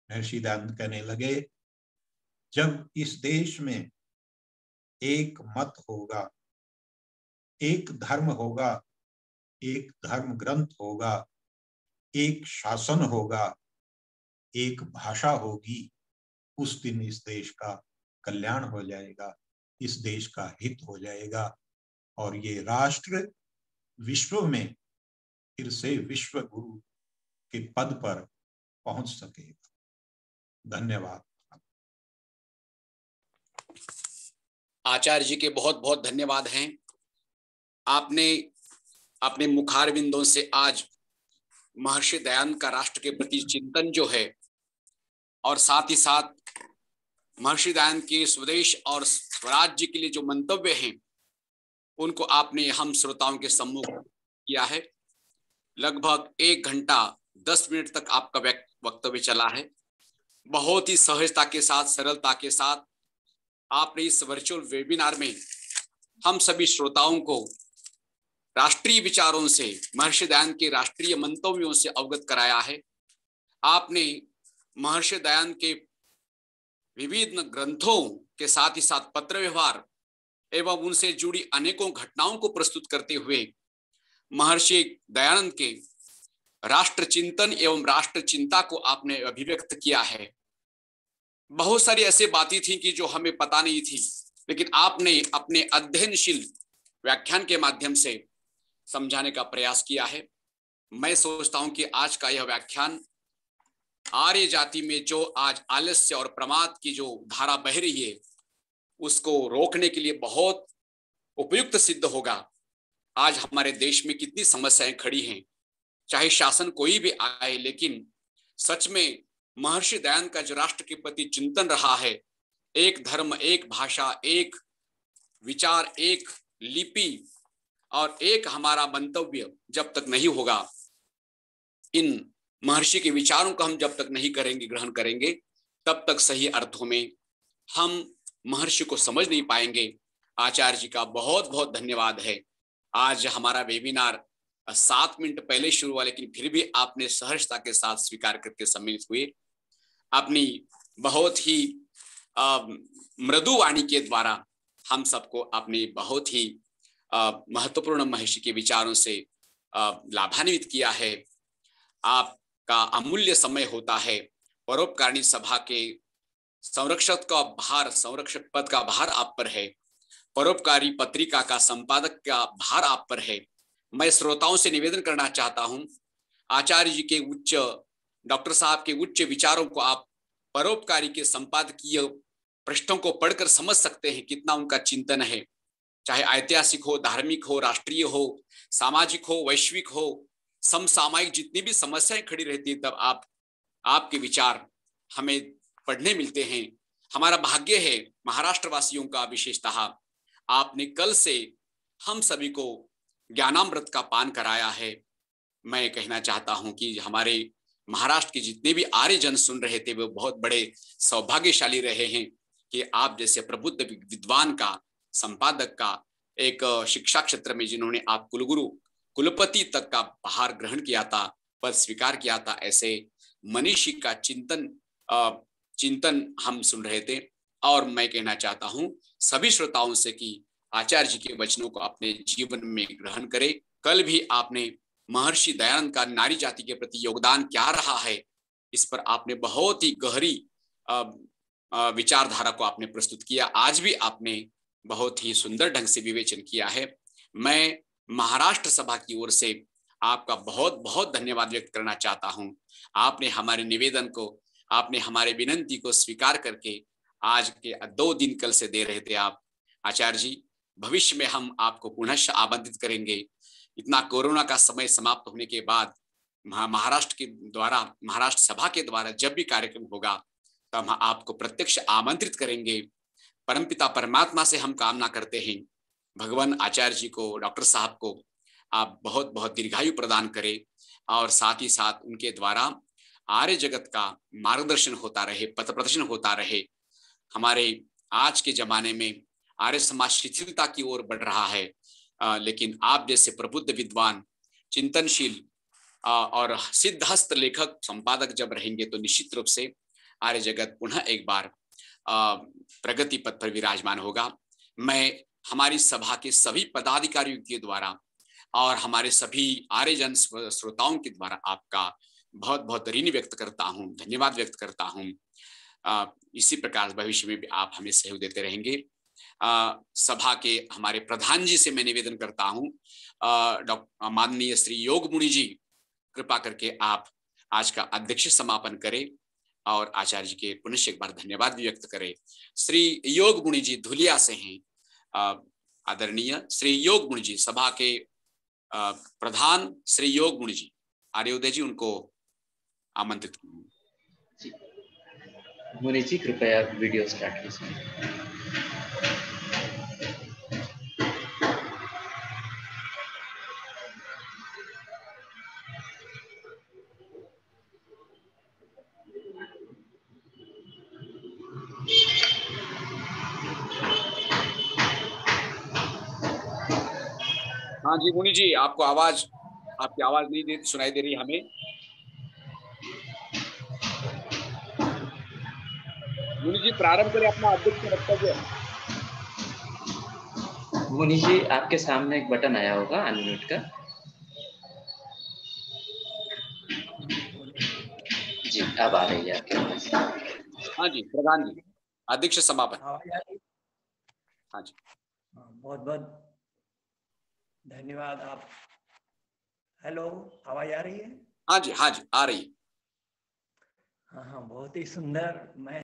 महर्षि दयानंद कहने लगे, जब इस देश में एक मत होगा, एक धर्म होगा, एक धर्म ग्रंथ होगा, एक शासन होगा, एक भाषा होगी, उस दिन इस देश का कल्याण हो जाएगा, इस देश का हित हो जाएगा और ये राष्ट्र विश्व में फिर से विश्व गुरु के पद पर पहुंच सकेगा। धन्यवाद। आचार्य जी के बहुत बहुत धन्यवाद हैं। आपने अपने मुखारविंदों से आज महर्षि दयानंद का राष्ट्र के प्रति चिंतन जो है और साथ ही साथ महर्षि दयानंद के स्वदेश और स्वराज्य के लिए जो मंतव्य हैं उनको आपने हम श्रोताओं के सम्मुख किया है। लगभग 1 घंटा 10 मिनट तक आपका वक्तव्य चला है। बहुत ही सहजता के साथ, सरलता के साथ आपने इस वर्चुअल वेबिनार में हम सभी श्रोताओं को राष्ट्रीय विचारों से, महर्षि दयानंद के राष्ट्रीय मंतव्यों से अवगत कराया है। आपने महर्षि दयानंद के विविध ग्रंथों के साथ ही साथ पत्र व्यवहार एवं उनसे जुड़ी अनेकों घटनाओं को प्रस्तुत करते हुए महर्षि दयानंद के राष्ट्र चिंतन एवं राष्ट्र चिंता को आपने अभिव्यक्त किया है। बहुत सारी ऐसी बातें थी कि जो हमें पता नहीं थी, लेकिन आपने अपने अध्ययनशील व्याख्यान के माध्यम से समझाने का प्रयास किया है। मैं सोचता हूं कि आज का यह व्याख्यान आर्य जाति में जो आज आलस्य और प्रमाद की जो धारा बह रही है उसको रोकने के लिए बहुत उपयुक्त सिद्ध होगा। आज हमारे देश में कितनी समस्याएं खड़ी हैं, चाहे शासन कोई भी आए, लेकिन सच में महर्षि दयानंद का जो राष्ट्र के प्रति चिंतन रहा है, एक धर्म, एक भाषा, एक विचार, एक लिपि और एक हमारा मंतव्य जब तक नहीं होगा, इन महर्षि के विचारों को हम जब तक नहीं करेंगे, ग्रहण करेंगे, तब तक सही अर्थों में हम महर्षि को समझ नहीं पाएंगे। आचार्य जी का बहुत बहुत धन्यवाद है। आज हमारा वेबिनार 7 मिनट पहले शुरू हुआ, लेकिन फिर भी आपने सहजता के साथ स्वीकार करके सम्मिलित हुए। अपनी बहुत ही मृदु वाणी के द्वारा हम सबको अपनी बहुत ही महत्वपूर्ण महर्षि के विचारों से लाभान्वित किया है। आपका अमूल्य समय होता है। परोपकारिणी सभा के संरक्षक का भार, संरक्षक पद का भार आप पर है। परोपकारी पत्रिका का संपादक का भार आप पर है। मैं श्रोताओं से निवेदन करना चाहता हूं, आचार्य जी के उच्च, डॉक्टर साहब के उच्च विचारों को आप परोपकारी के संपादकीय पृष्ठों को पढ़कर समझ सकते हैं कितना उनका चिंतन है। चाहे ऐतिहासिक हो, धार्मिक हो, राष्ट्रीय हो, सामाजिक हो, वैश्विक हो, समसामयिक जितनी भी समस्याएं खड़ी रहती है, तब आपके विचार हमें पढ़ने मिलते हैं। हमारा भाग्य है महाराष्ट्र वासियों का, विशेषतः आपने कल से हम सभी को ज्ञानामृत का पान कराया है। मैं कहना चाहता हूं कि हमारे महाराष्ट्र के जितने भी आर्य जन सुन रहे थे वो बहुत बड़े सौभाग्यशाली रहे हैं कि आप जैसे प्रबुद्ध विद्वान का, संपादक का, एक शिक्षा क्षेत्र में जिन्होंने आप कुलगुरु, कुलपति तक का भार ग्रहण किया था, पद स्वीकार किया था, ऐसे मनीषी का चिंतन हम सुन रहे थे। और मैं कहना चाहता हूं सभी श्रोताओं से कि आचार्य जी के वचनों को अपने जीवन में ग्रहण करें। कल भी आपने महर्षि दयानंद का नारी जाति के प्रति योगदान क्या रहा है, इस पर आपने बहुत ही गहरी विचारधारा को आपने प्रस्तुत किया। आज भी आपने बहुत ही सुंदर ढंग से विवेचन किया है। मैं महाराष्ट्र सभा की ओर से आपका बहुत बहुत धन्यवाद व्यक्त करना चाहता हूं। आपने हमारे निवेदन को, आपने हमारे विनंती को स्वीकार करके आज के 2 दिन कल से दे रहे थे आप। आचार्य जी, भविष्य में हम आपको पुनः आमंत्रित करेंगे। इतना कोरोना का समय समाप्त होने के बाद महाराष्ट्र के द्वारा, महाराष्ट्र सभा के द्वारा जब भी कार्यक्रम होगा तो हम आपको प्रत्यक्ष आमंत्रित करेंगे। परमपिता परमात्मा से हम कामना करते हैं भगवान आचार्य जी को, डॉक्टर साहब को आप बहुत बहुत दीर्घायु प्रदान करें और साथ ही साथ उनके द्वारा आर्य जगत का मार्गदर्शन होता रहे, पथ प्रदर्शन होता रहे। हमारे आज के जमाने में आर्य समाज शिथिलता की ओर बढ़ रहा है, लेकिन आप जैसे प्रबुद्ध विद्वान, चिंतनशील और सिद्धहस्त लेखक, संपादक जब रहेंगे तो निश्चित रूप से आर्य जगत पुनः एक बार प्रगति पथ पर विराजमान होगा। मैं हमारी सभा के सभी पदाधिकारियों के द्वारा और हमारे सभी आर्यजन श्रोताओं के द्वारा आपका बहुत बहुत ऋण व्यक्त करता हूँ, धन्यवाद व्यक्त करता हूँ। इसी प्रकार भविष्य में भी आप हमें सहयोग देते रहेंगे। सभा के हमारे प्रधान जी से मैं निवेदन करता हूँ, डॉक्टर माननीय श्री योग मुनि जी, कृपा करके आप आज का अध्यक्ष समापन करें और आचार्य जी के पुनः एक बार धन्यवाद भी व्यक्त करें। श्री योग मुनि जी धुलिया से हैं, आदरणीय श्री योग मुनि जी, सभा के प्रधान श्री योग मुनि जी, आर्योदय जी, उनको आमंत्रित कीजिए। मुनि जी कृपया वीडियो स्टार्ट कीजिए। हाँ जी मुनि जी, आपको आपकी आवाज नहीं सुनाई दे रही हमें। मुनि जी प्रारंभ करें अपना अध्यक्ष वक्तव्य। मुनि जी आपके सामने एक बटन आया होगा अनम्यूट का। जी अब आ रही है आपके पास। हाँ जी प्रधान जी, अध्यक्ष समापन। हाँ जी, बहुत बहुत धन्यवाद। आप हेलो, आवाज आ रही है? हाँ जी, हाँ जी आ रही है। हाँ हाँ, बहुत ही सुंदर। मैं